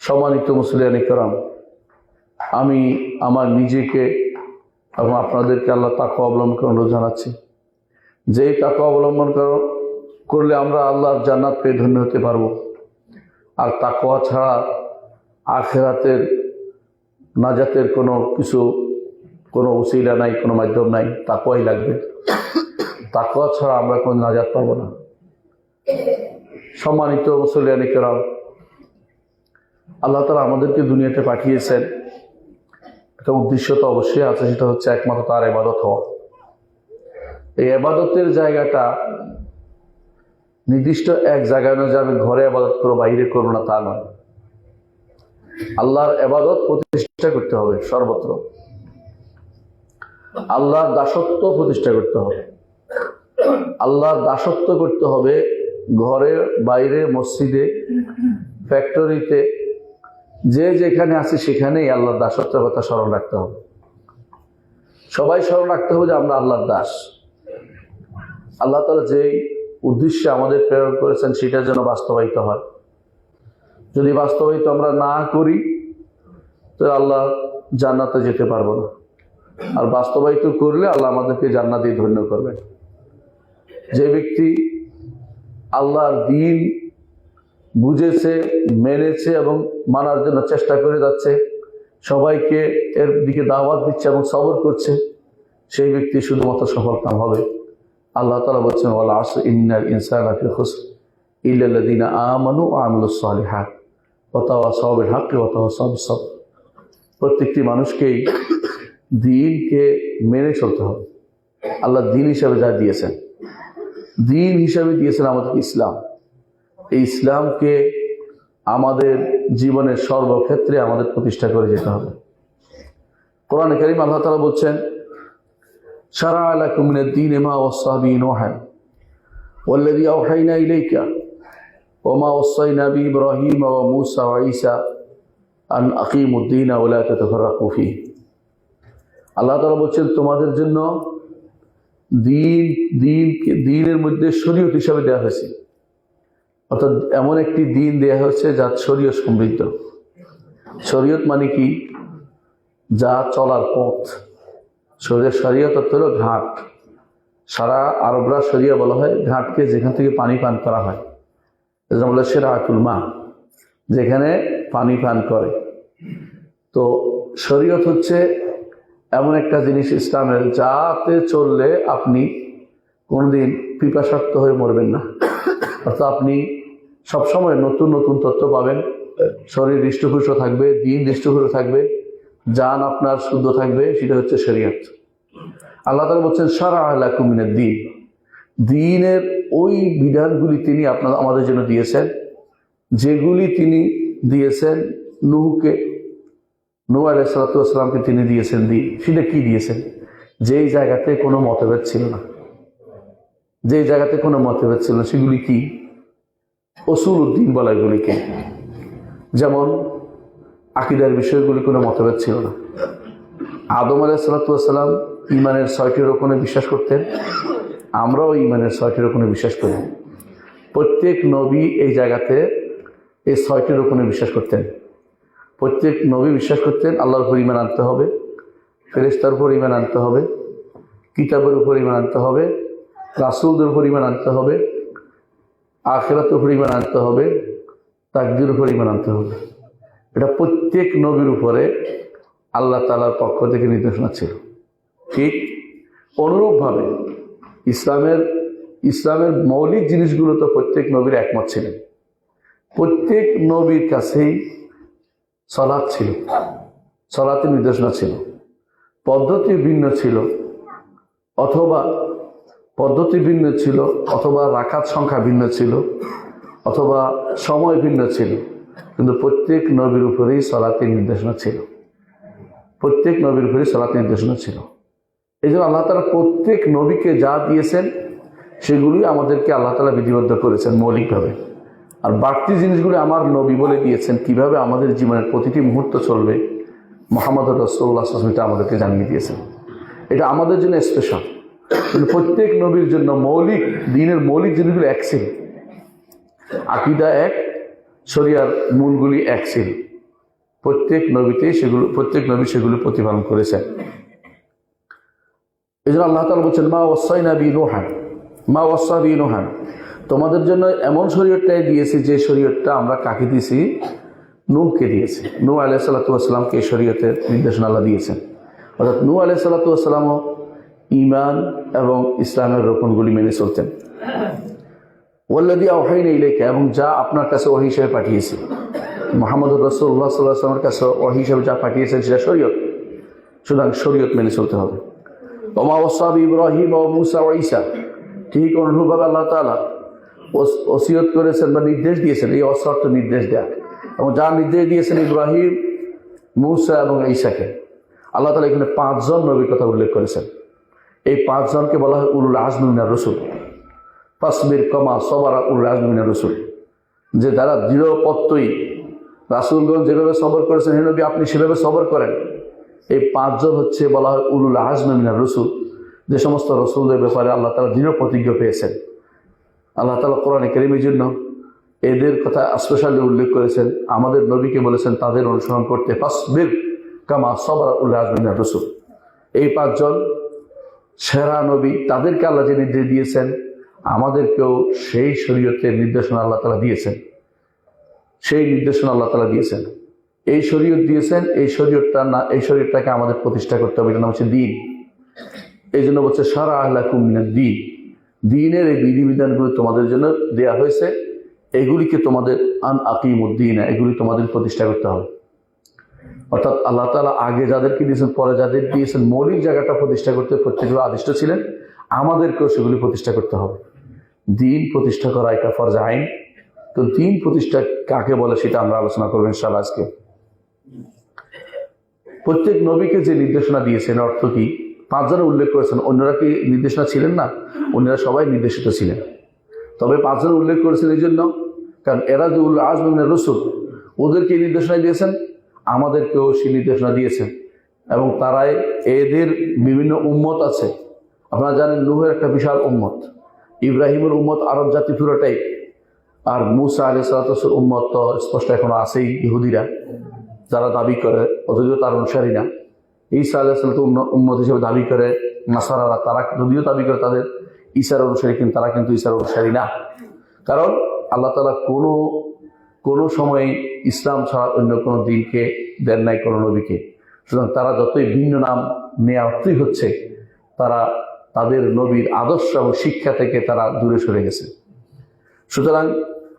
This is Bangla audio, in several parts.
সম্মানিত মুসলিয়ান ইকরাম, আমি আমার নিজেকে এবং আপনাদেরকে আল্লাহ তাকওয়া অবলম্বন করার অনুরোধ জানাচ্ছি। যে তাকওয়া অবলম্বন করলে আমরা আল্লাহর জান্নাত পেয়ে ধন্য হতে পারবো। আর তাকওয়া ছাড়া আখিরাতের নাজাতের কোনো উসিলা নাই, কোনো মাধ্যম নাই। তাকওয়াই লাগবে। তাকওয়া ছাড়া আমরা কোনো নাজাত পাবো না। সম্মানিত মুসলিয়ান ইকরাম, আল্লাহ তাআলা আমাদেরকে দুনিয়াতে পাঠিয়েছেন, একটা উদ্দেশ্য তো অবশ্যই আছে, সেটা হচ্ছে একমাত্র তার ইবাদত হওয়া। এই ইবাদতের জায়গাটা নির্দিষ্ট এক জায়গায় নয় যে আমি ঘরে ইবাদত করবো, বাইরে করবো না, তা নয়। আল্লাহর ইবাদত প্রতিষ্ঠা করতে হবে সর্বত্র। আল্লাহর দাসত্ব প্রতিষ্ঠা করতে হবে। আল্লাহর দাসত্ব করতে হবে ঘরে, বাইরে, মসজিদে, ফ্যাক্টরিতে, যে যেখানে আছে সেখানেই আল্লাহর দাসত্বের কথা স্মরণ রাখতে হবে। সবাই স্মরণ রাখতে হবে যে আমরা আল্লাহর দাস। আল্লাহ তাআলা যেই উদ্দেশ্যে আমাদের প্রেরণ করেছেন সেটা যেন বাস্তবায়িত হয়। যদি বাস্তবায়িত আমরা না করি তো আল্লাহ জান্নাতে যেতে পারবো না। আর বাস্তবায়িত করলে আল্লাহ আমাদেরকে জান্নাতে ধন্য করবেন। যে ব্যক্তি আল্লাহর দ্বীন বুঝেছে, মেনেছে এবং মানার জন্য চেষ্টা করে যাচ্ছে, সবাইকে এর দিকে দাওয়াত দিচ্ছে এবং সবর করছে, সেই ব্যক্তি শুধুমাত্র সফল কাম হবে। আল্লাহ তাআলা বলছেন, ওয়াল আসর ইন্নাল ইনসানা লাফি খুসর ইল্লাল্লাযীনা আমানু ওয়া আমিলুস সালিহাত ওয়া তাওয়াসাউ বিল হাক্কি ওয়া তাওয়াসাউ বিস সবর। প্রত্যেকটি মানুষকেই দ্বীনকে মেনে চলতে হবে। আল্লাহ দ্বীন হিসাবে যা দিয়েছেন, দ্বীন হিসাবে দিয়েছেন আমাদেরকে ইসলাম। এই ইসলামকে আমাদের জীবনের সর্বক্ষেত্রে আমাদের প্রতিষ্ঠা করে যেতে হবে। কোরআনে কারীম আল্লাহ তাআলা বলছেন, শারা'a লাকুম মিনাদ দীনি মা ওয়াসা বিহি নূহান ওয়াল্লাযী আওহাইনা ইলাইকা ওয়া মা ওয়াসাইনা বিহি ইব্রাহিম ওয়া মূসা ওয়া ঈসা আন আকিমুদ দীনা ওয়া লা তাতাফাররাকু ফীহি। আল্লাহ তাআলা বলছেন, তোমাদের জন্য দ্বীনের মধ্যে শরীয়ত হিসাবে দেওয়া হয়েছে। অর্থাৎ এমন একটি দ্বীন দেওয়া হয়েছে যা শরীয়ত সমৃদ্ধ। শরীয়ত মানে কি? যা চলার পথ। শরীয়ত অর্থ হলো ঘাট। সারা আরবরা শরিয়া বলা হয় ঘাটকে, যেখান থেকে পানি পান করা হয়। যেমন বলে শিরাতুল মা, যেখানে পানি পান করে। তো শরীয়ত হচ্ছে এমন একটা জিনিস ইসলামের, যাতে চললে আপনি কোনোদিন পিপাসার্ত হয়ে মরবেন না। অর্থাৎ আপনি সবসময় নতুন নতুন তথ্য পাবেন, শরীর হৃষ্টপুষ্ট থাকবে, দিন হৃষ্টপুষ্ট থাকবে, জান আপনার শুদ্ধ থাকবে। সেটা হচ্ছে শরীয়ত। আল্লাহ তাআলা বলছেন, শারা'a লাকুম মিনাদ দীন। দ্বীনের ওই বিধানগুলি তিনি আমাদের জন্য দিয়েছেন, যেগুলি তিনি দিয়েছেন নূহ আলাইহিস সালাতু ওয়াস সালামকে তিনি দিয়েছেন দ্বীন। সেটা কি দিয়েছেন? যেই জায়গাতে কোনো মতভেদ ছিল না, যেই জায়গাতে কোনো মতভেদ ছিল না, সেগুলি কি? উসুলুদ্দিন বলা এগুলিকে। যেমন আকীদার বিষয়গুলি কোনো মতভেদ ছিল না। আদম আলাইহিস সালাতু ওয়াস সালাম ঈমানের ৬টি রকমে বিশ্বাস করতেন। আমরাও ঈমানের ৬টি রকমে বিশ্বাস করি। প্রত্যেক নবী এই জায়গাতে এই ৬টি রকমে বিশ্বাস করতেন। প্রত্যেক নবী বিশ্বাস করতেন আল্লাহর উপর ঈমান আনতে হবে, ফেরেশতার উপর ঈমান আনতে হবে, কিতাবের উপর ঈমান আনতে হবে, রাসূলদের উপর ঈমান আনতে হবে, আখিরাতের উপর ঈমান আনতে হবে, তাকদীরের উপর ঈমান আনতে হবে। এটা প্রত্যেক নবীর উপরে আল্লাহ তাআলার পক্ষ থেকে নির্দেশনা ছিল। ঠিক অনুরূপভাবে ইসলামের মৌলিক জিনিসগুলো তো প্রত্যেক নবীর একমত ছিলেন। প্রত্যেক নবীর কাছেই সালাত ছিল, সালাতের নির্দেশনা ছিল। পদ্ধতি ভিন্ন ছিল, অথবা রাকাত সংখ্যা ভিন্ন ছিল, অথবা সময় ভিন্ন ছিল, কিন্তু প্রত্যেক নবীর উপরেই সালাতের নির্দেশনা ছিল। প্রত্যেক নবীর উপরেই সালাতের নির্দেশনা ছিল। এই জন্য আল্লাহ তাআলা প্রত্যেক নবীকে যা দিয়েছেন সেগুলি আমাদেরকে আল্লাহ তাআলা বিধিবদ্ধ করেছেন মৌলিকভাবে। আর বাড়তি জিনিসগুলি আমার নবী বলে দিয়েছেন, কিভাবে আমাদের জীবনের প্রতিটি মুহূর্ত চলবে। মুহাম্মদ রাসূলুল্লাহ সাল্লাল্লাহু আলাইহি ওয়াসাল্লাম আমাদেরকে জানিয়ে দিয়েছেন। এটা আমাদের জন্য স্পেশাল। কিন্তু প্রত্যেক নবীর জন্য দ্বীনের মৌলিক জিনিসগুলো এক ছিল। আকীদা এক, শরিয়ার মূলগুলি এক ছিল। প্রত্যেক নবী সেগুলো প্রতিপালন করেছেন। এই জন্য আল্লাহ তাআলা বলছেন মা ওয়াসাইনা বি নুহান, তোমাদের জন্য এমন শরীয়তটাই দিয়েছি যে শরীয়তটা আমরা কাকে দিয়েছি? নূহকে দিয়েছি। নূহ আলাইহিস সালাতু ওয়াস সালামকে এই শরীয়তের নির্দেশনা আল্লাহ দিয়েছেন। অর্থাৎ নূহ আলাইহিস সালাতু ওয়াস সালামও ঈমান এবং ইসলামের রোকনগুলি মেনে চলতেন। ওয়াল্লাযী আওহাইনা ইলাইকা, এবং যা আপনার কাছে ওহী হিসেবে পাঠিয়েছি। মুহাম্মদুর রাসূলুল্লাহ সাল্লাল্লাহু আলাইহি ওয়াসাল্লামের কাছে ওহী হিসেবে যা পাঠিয়েছেন সেটা শরীয়ত, সুতরাং শরীয়ত মেনে চলতে হবে। ওয়া মা ওয়াসা বি ইব্রাহিম ওয়া মূসা ওয়া ঈসা, ঠিক অনুরূপভাবে আল্লাহ তাআলা ওসিয়ত করেছেন বা নির্দেশ দিয়েছেন, এই অর্থ নির্দেশ দেয়া, এবং যা নির্দেশ দিয়েছেন ইব্রাহিম, মূসা এবং ঈসাকে। আল্লাহ তাআলা এখানে 5 জন নবীর কথা উল্লেখ করেছেন। এই 5 জনকে বলা হয় উলুল আজমি মিনার রাসূল। ফাসবির কামা সাবারা উলুল আজমি মিনার রাসূল, যে যারা দৃঢ়প্রত্যয়ী, রাসূলগণ যেভাবে সবর করেছেন হে নবী আপনি সেভাবে সবর করেন। এই 5 জন হচ্ছে বলা হয় উলুল আজমি মিনার রাসূল, যে সমস্ত রাসূলদের ব্যাপারে আল্লাহ তাআলা দৃঢ় প্রতিজ্ঞ পেয়েছেন। আল্লাহ তাআলা কোরআনে কারীমের জন্য এদের কথা স্পেশালি উল্লেখ করেছেন, আমাদের নবীকে বলেছেন তাদের অনুসরণ করতে, ফাসবির কামা সাবারা উলুল আজমি মিনার রাসূল। এই 5 জন সেরা নবী, তাদেরকে আল্লাহ যে নির্দেশ দিয়েছেন, আমাদেরকেও সেই শরীয়তের নির্দেশনা আল্লাহ তাআলা দিয়েছেন। সেই নির্দেশনা আল্লাহ তাআলা দিয়েছেন, এই শরীয়ত দিয়েছেন। এই শরীয়তটাকে আমাদের প্রতিষ্ঠা করতে হবে, এটার নাম হচ্ছে দ্বীন। এই জন্য বলছে শারা লাকুম মিনাদ দ্বীন, দ্বীনের এই বিধিবিধানগুলো তোমাদের জন্য দেয়া হয়েছে, এগুলিকে তোমাদের আন আকিমুদ্দীন, এগুলি তোমাদের প্রতিষ্ঠা করতে হবে। অর্থাৎ আল্লাহ তাআলা আগে যাদেরকে দিয়েছেন, পরে যাদের দিয়েছেন, মৌলিক জায়গাটা প্রতিষ্ঠা করতে প্রত্যেকে আদিষ্ট ছিলেন, আমাদেরকেও সেগুলি প্রতিষ্ঠা করতে হবে। দ্বীন প্রতিষ্ঠা করা এটা ফরজ আইন। তো দ্বীন প্রতিষ্ঠা কাকে বলে সেটা আমরা আলোচনা করবো ইনশাআল্লাহ আজকে। প্রত্যেক নবীকে যে নির্দেশনা দিয়েছেন অর্থ কি? 5 জনে উল্লেখ করেছেন, অন্যরা কি নির্দেশনা ছিলেন না? অন্যরা সবাই নির্দেশিত ছিলেন, তবে 5 জনে উল্লেখ করেছেন এই জন্য কারণ এরা যে উল আজম মিনার রাসূল, ওদেরকে নির্দেশনা দিয়েছেন, আমাদেরকেও সেই নির্দেশনা দিয়েছেন। এবং তারাই এদের বিভিন্ন উম্মত আছে। আপনারা জানেন নূহের একটা বিশাল উম্মত, ইব্রাহিমের উম্মত আরব জাতি পুরোটাই, আর মূসা আলাইহিস সালাতুর উম্মত তো স্পষ্ট এখনো আছেই, ইহুদিরা যারা দাবি করে, অথচ তার অনুসারী না। ঈসা আলাইহিস সালাতুর উম্মত হিসেবে দাবি করে নাসারারা, তারা যদিও দাবি করে তাদের ঈসার অনুসারী, কিন্তু তারা কিন্তু ঈসার অনুসারী না। কারণ আল্লাহ তাআলা কোনো সময় ইসলাম ছাড়া অন্য কোনো দিনকে দেন নাই কোনো নবীকে। সুতরাং তারা যতই ভিন্ন নাম নেওয়া অর্থই হচ্ছে, তারা তাদের নবীর আদর্শ এবং শিক্ষা থেকে তারা দূরে সরে গেছে। সুতরাং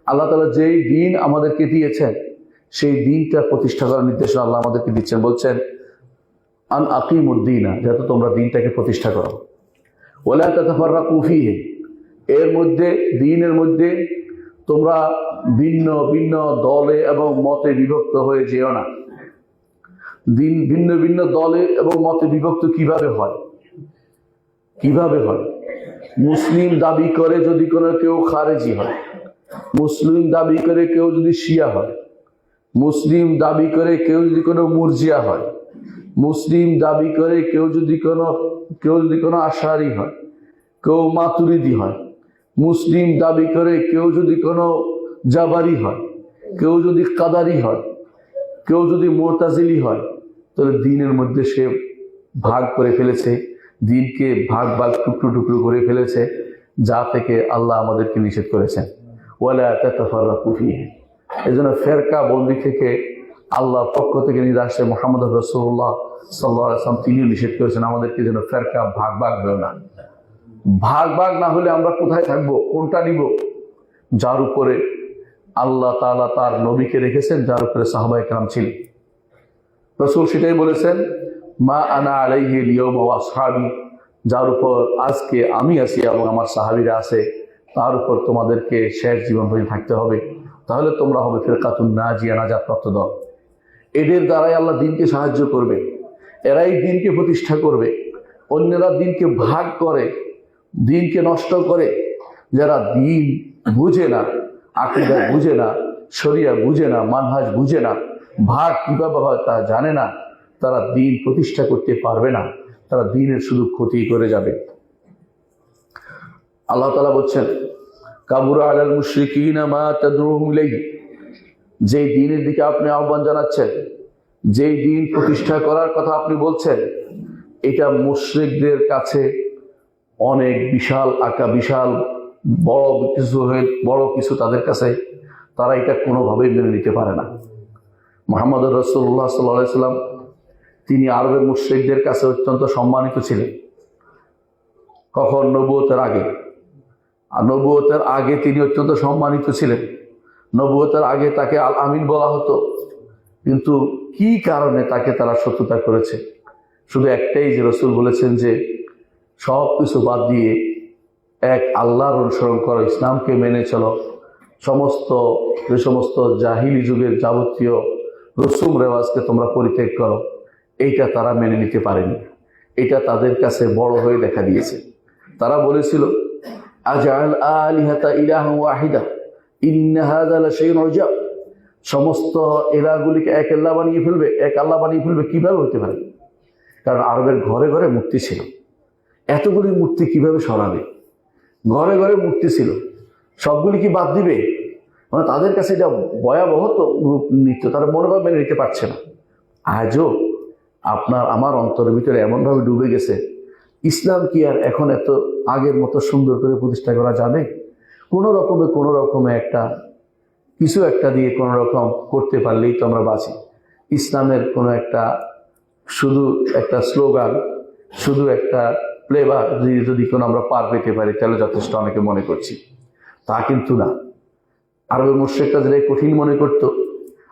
আল্লাহ তাআলা যেই দিন আমাদেরকে দিয়েছেন, সেই দিনটা প্রতিষ্ঠা করার নির্দেশনা আল্লাহ আমাদেরকে দিচ্ছেন। বলছেন আন আকিমুদ্দীনা, যাতে তোমরা দিনটাকে প্রতিষ্ঠা করো। ওয়ালা তাতাফাররাকু ফীহি, এর মধ্যে দিনের মধ্যে তোমরা ভিন্ন ভিন্ন দলে এবং মতে বিভক্ত হয়ে যেও না। দিন ভিন্ন ভিন্ন দলে এবং মতে বিভক্ত কিভাবে হয়? মুসলিম দাবি করে যদি কোনো কেউ খারেজি হয়, মুসলিম দাবি করে কেউ যদি শিয়া হয়, মুসলিম দাবি করে কেউ যদি কোনো মুরজিয়া হয়, মুসলিম দাবি করে কেউ যদি কোনো আশারি হয়, কেউ মাতুরিদি হয়, মুসলিম দাবি করে কেউ যদি কোনো জাবারি হয়, কেউ যদি কাদারি হয়, কেউ যদি মুরতাজিলি হয়, তাহলে দিনের মধ্যে সে ভাগ করে ফেলেছে, দিনকে ভাগ টুকরো করে ফেলেছে, যা থেকে আল্লাহ আমাদেরকে নিষেধ করেছেন। ওয়ালা তাতাফাররাকু ফীহি, এজন্য ফেরকা বন্দি থেকে আল্লাহর পক্ষ থেকে নির্দেশে মুহাম্মদ রাসূলুল্লাহ সাল্লাল্লাহু আলাইহি ওয়াসাল্লাম তিনিও নিষেধ করেছেন আমাদেরকে যেন ফেরকা ভাগ হয় না। ভাগ না হলে আমরা কোথায় থাকবো? কোনটা নিব? যার উপরে আল্লাহ তাআলা তার নবীকে রেখেছেন, যার উপরে সাহাবায়ে কেরাম ছিলেন। রাসূল সেটাই বলেছেন, মা আনা আলাইহি আল-ইয়াওমা ওয়া আসহাবি, যার উপর আজকে আমি আছি এবং আমার সাহাবীরা আছে, তার উপর তোমাদেরকে শেষ জীবন পর্যন্ত থাকতে হবে। তাহলে তোমরা হবে ফিরকাতুন নাজিয়া, নাজাতপ্রাপ্ত দল। এদের দ্বারাই আল্লাহ দিনকে সাহায্য করবে, এরাই দিনকে প্রতিষ্ঠা করবে। অন্যরা দিনকে ভাগ করে, দিনকে নষ্ট করে, যারা দিন বুঝে না, আকীদা বুঝে না, শরিয়া বুঝে না, মানহাজ বুঝে না, ভাগ কিভাবে হয় তা জানে না, তারা দিন প্রতিষ্ঠা করতে পারবে না, তারা দিনের শুধু ক্ষতি করে যাবে। আল্লাহ তাআলা বলছেন কাবুরা আলাল মুশরিকিনা মা তাদউহুম ইলাইহি, যে দিনের দিকে আপনি আহ্বান জানাচ্ছেন, যেই দিন প্রতিষ্ঠা করার কথা আপনি বলছেন, এটা মুশরিকদের কাছে অনেক বিশাল বিশাল বড় কিছু তাদের কাছে, তারা এটা কোনোভাবেই মেনে নিতে পারে না। মুহাম্মদ রাসূলুল্লাহ সাল্লাল্লাহু আলাইহি সাল্লাম তিনি আরবের মুশরিকদের কাছে অত্যন্ত সম্মানিত ছিলেন। কখন? নবুয়তের আগে। আর নবুয়তের আগে তিনি অত্যন্ত সম্মানিত ছিলেন। নবুয়তের আগে তাকে আল আমিন বলা হতো। কিন্তু কি কারণে তাকে তারা শত্রুতা করেছে? শুধু একটাই, যে রাসূল বলেছেন যে সব কিছু বাদ দিয়ে এক আল্লাহর অনুসরণ করো, ইসলামকে মেনে চলো, যে সমস্ত জাহিলি যুগের যাবতীয় রসুম রেওয়াজকে তোমরা পরিত্যাগ করো। এইটা তারা মেনে নিতে পারেনি। এটা তাদের কাছে বড় হয়ে দেখা দিয়েছে। তারা বলেছিল, আজআল আলিহাতা ইলাহান ওয়াহিদা ইন্না হাযা লাশাইউন উজাব। সমস্ত ইলাহগুলিকে এক আল্লাহ বানিয়ে ফেলবে। কিভাবে হতে পারে? কারণ আরবের ঘরে ঘরে মূর্তি ছিল। এতগুলি মূর্তি কিভাবে সরাবে? ঘরে ঘরে মূর্তি ছিল, সবগুলি কি বাদ দিবে? মানে তাদের কাছে এটা ভয়াবহ রূপ নিত্য, তারা মনোভাব মেনে নিতে পারছে না। আজও আমার অন্তরের ভিতরে এমনভাবে ডুবে গেছে, ইসলাম কি আর এখন এত আগের মতো সুন্দর করে প্রতিষ্ঠা করা যাবে? কোনো রকমে কিছু একটা দিয়ে কোনো রকম করতে পারলেই তো আমরা বাঁচি। ইসলামের কোনো শুধু একটা স্লোগান, শুধু একটা প্লেবার যদি কোনো আমরা পার পেতে পারি তাহলে যথেষ্ট অনেকে মনে করছি। তা কিন্তু না। আরবের মুশরিকরা যেটা কঠিন মনে করত,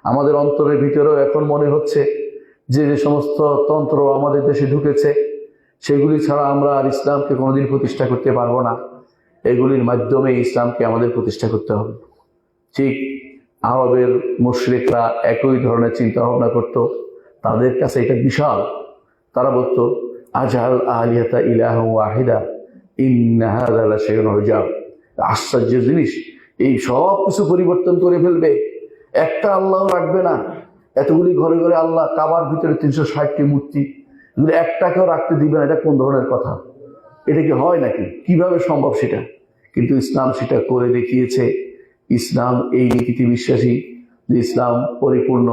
আমাদের অন্তরের ভিতরেও এখন মনে হচ্ছে যে সমস্ত তন্ত্র আমাদের দেশে ঢুকেছে, সেগুলি ছাড়া আমরা আর ইসলামকে কোনোদিন প্রতিষ্ঠা করতে পারবো না। এগুলির মাধ্যমে ইসলামকে আমাদের প্রতিষ্ঠা করতে হবে। ঠিক আরবের মুশরিকরা একই ধরনের চিন্তা ভাবনা করত। তাদের কাছে এটা বিশাল। তারা বলতো, আজআল আলিহাতা ইলাহান ওয়াহিদা ইন্না হাযা লাশাইউন উজাব। আশ্চর্য জিনিস, এই সব কিছু পরিবর্তন করে ফেলবে, একটা আল্লাহ রাখবে না। এতগুলি ঘরে ঘরে আল্লাহ, কাবার ভিতরে 360টি মূর্তি, একটাকেও রাখতে দিবে না। এটা কোন ধরনের কথা? এটা কি হয় নাকি? কিভাবে সম্ভব সেটা? কিন্তু ইসলাম সেটা করে দেখিয়েছে। ইসলাম এই নীতিতে বিশ্বাসী যে ইসলাম পরিপূর্ণ।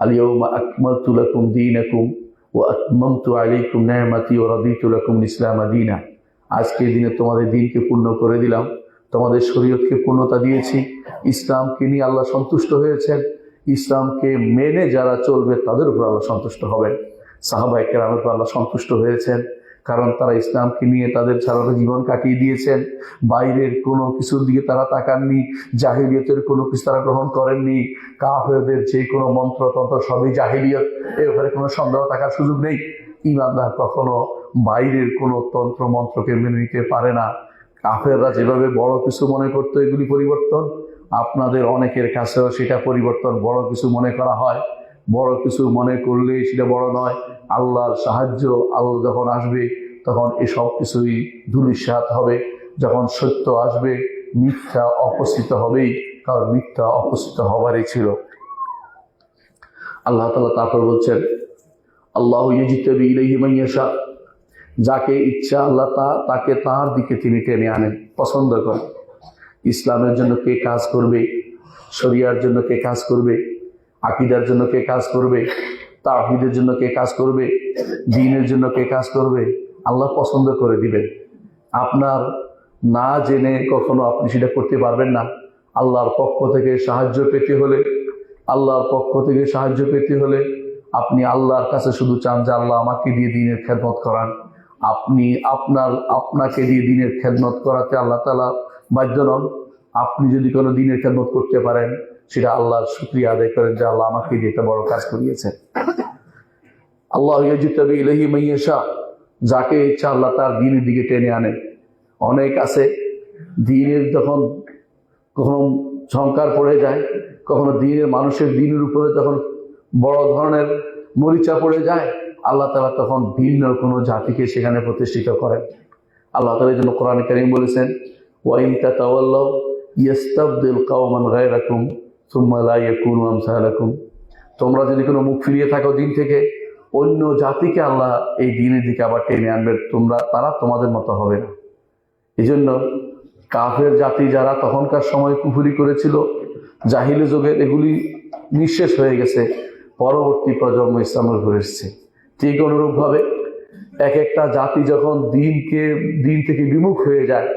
আল-ইয়াওমা আকমালতু লাকুম দীনাকুম ওয়া আতমামতু আলাইকুম নি'মাতি ওয়া রাদিতু লাকুমুল ইসলাম দীনা। আজকের দিনে তোমাদের দিনকে পূর্ণ করে দিলাম, তোমাদের শরীয়তকে পূর্ণতা দিয়েছি। ইসলামকে নিয়ে আল্লাহ সন্তুষ্ট হয়েছেন। ইসলামকে মেনে যারা চলবে তাদের উপর আল্লাহ সন্তুষ্ট হবেন। সাহাবায়ে কেরামের উপর আল্লাহ সন্তুষ্ট হয়েছেন, কারণ তারা ইসলামকে নিয়ে তাদের সারাটা জীবন কাটিয়ে দিয়েছেন। বাইরের কোনো কিছুর দিকে তারা তাকাননি, জাহিলিয়তের কোনো কিছু তারা গ্রহণ করেননি। কাফেরদের যে কোনো মন্ত্রতন্ত্র সবই জাহিলিয়ত, এর উপরে কোনো সন্দেহ থাকার সুযোগ নেই। ঈমানদার কখনো বাইরের কোনো তন্ত্র মন্ত্রকে মেনে নিতে পারে না। কাফেররা যেভাবে বড় কিছু মনে করতো এগুলি পরিবর্তন, আপনাদের অনেকের কাছেও সেটা পরিবর্তন বড় কিছু মনে করা হয়। বড় কিছু মনে করলে সেটা বড় নয়। আল্লাহর সাহায্য, আল্লাহ যখন আসবে তখন এসব কিছুই ধূলিসাৎ হবে। যখন সত্য আসবে মিথ্যা অপসৃত হবেই, কারণ মিথ্যা অপসৃত হবারই ছিল। আল্লাহ তাআলা তারপর বলছেন, আল্লাহু ইয়াজতাবি ইলাইহি মান ইয়াশা। যাকে ইচ্ছা আল্লাহ তাকে তার দিকে তিনি টেনে আনেন, পছন্দ করেন। ইসলামের জন্য কে কাজ করবে, শরিয়ার জন্য কে কাজ করবে, আকীদার জন্য কে কাজ করবে, তাওহীদের জন্য কে কাজ করবে, দ্বীনের জন্য কে কাজ করবে, আল্লাহ পছন্দ করে দিবেন। আপনার না জেনে কখনো আপনি সেটা করতে পারবেন না। আল্লাহর পক্ষ থেকে সাহায্য পেতে হলে আপনি আল্লাহর কাছে শুধু চান যে আল্লাহ আমাকে দিয়ে দ্বীনের খেদমত করান। আপনাকে দিয়ে দ্বীনের খেদমত করাতে আল্লাহ তাআলা বাধ্য নন। আপনি যদি কোনো দ্বীনের খেদমত করতে পারেন, সেটা আল্লাহর শুকরিয়া আদায় করেন যে আল্লাহ আমাকে দিয়ে একটা বড় কাজ করিয়েছেন। আল্লাহু ইয়াজতাবি ইলাইহি মান ইয়াশা। যাকে ইচ্ছা আল্লাহ তার দ্বীনের দিকে টেনে আনেন। অনেক আছে দ্বীনের যখন কখনো ঝংকার পড়ে যায়, কখনো মানুষের দ্বীনের উপরে যখন বড় ধরনের মরিচা পড়ে যায়, আল্লাহ তাআলা তখন ভিন্ন কোনো জাতিকে সেখানে প্রতিষ্ঠিত করেন। আল্লাহ তাআলা এই জন্য কোরআনে কারীম বলেছেন, ওয়া ইন তাতাওয়াল্লাউ ইয়াস্তাবদিল কওমান গায়রাকুম সুম্মা লা ইয়াকুনু আমসালাকুম। তোমরা যদি কোনো মুখ ফিরিয়ে থাকো দ্বীন থেকে, অন্য জাতিকে আল্লাহ এই দ্বীনের দিকে আবার টেনে আনবে, তারা তোমাদের মতো হবে না। এই জন্য কাফের জাতি যারা তখনকার সময় কুফরি করেছিল, জাহিলি যুগের, এগুলি নিঃশেষ হয়ে গেছে। পরবর্তী প্রজন্ম ইসলামের উপর এসেছে। ঠিক অনুরূপভাবে এক একটা জাতি যখন দিন থেকে বিমুখ হয়ে যায়,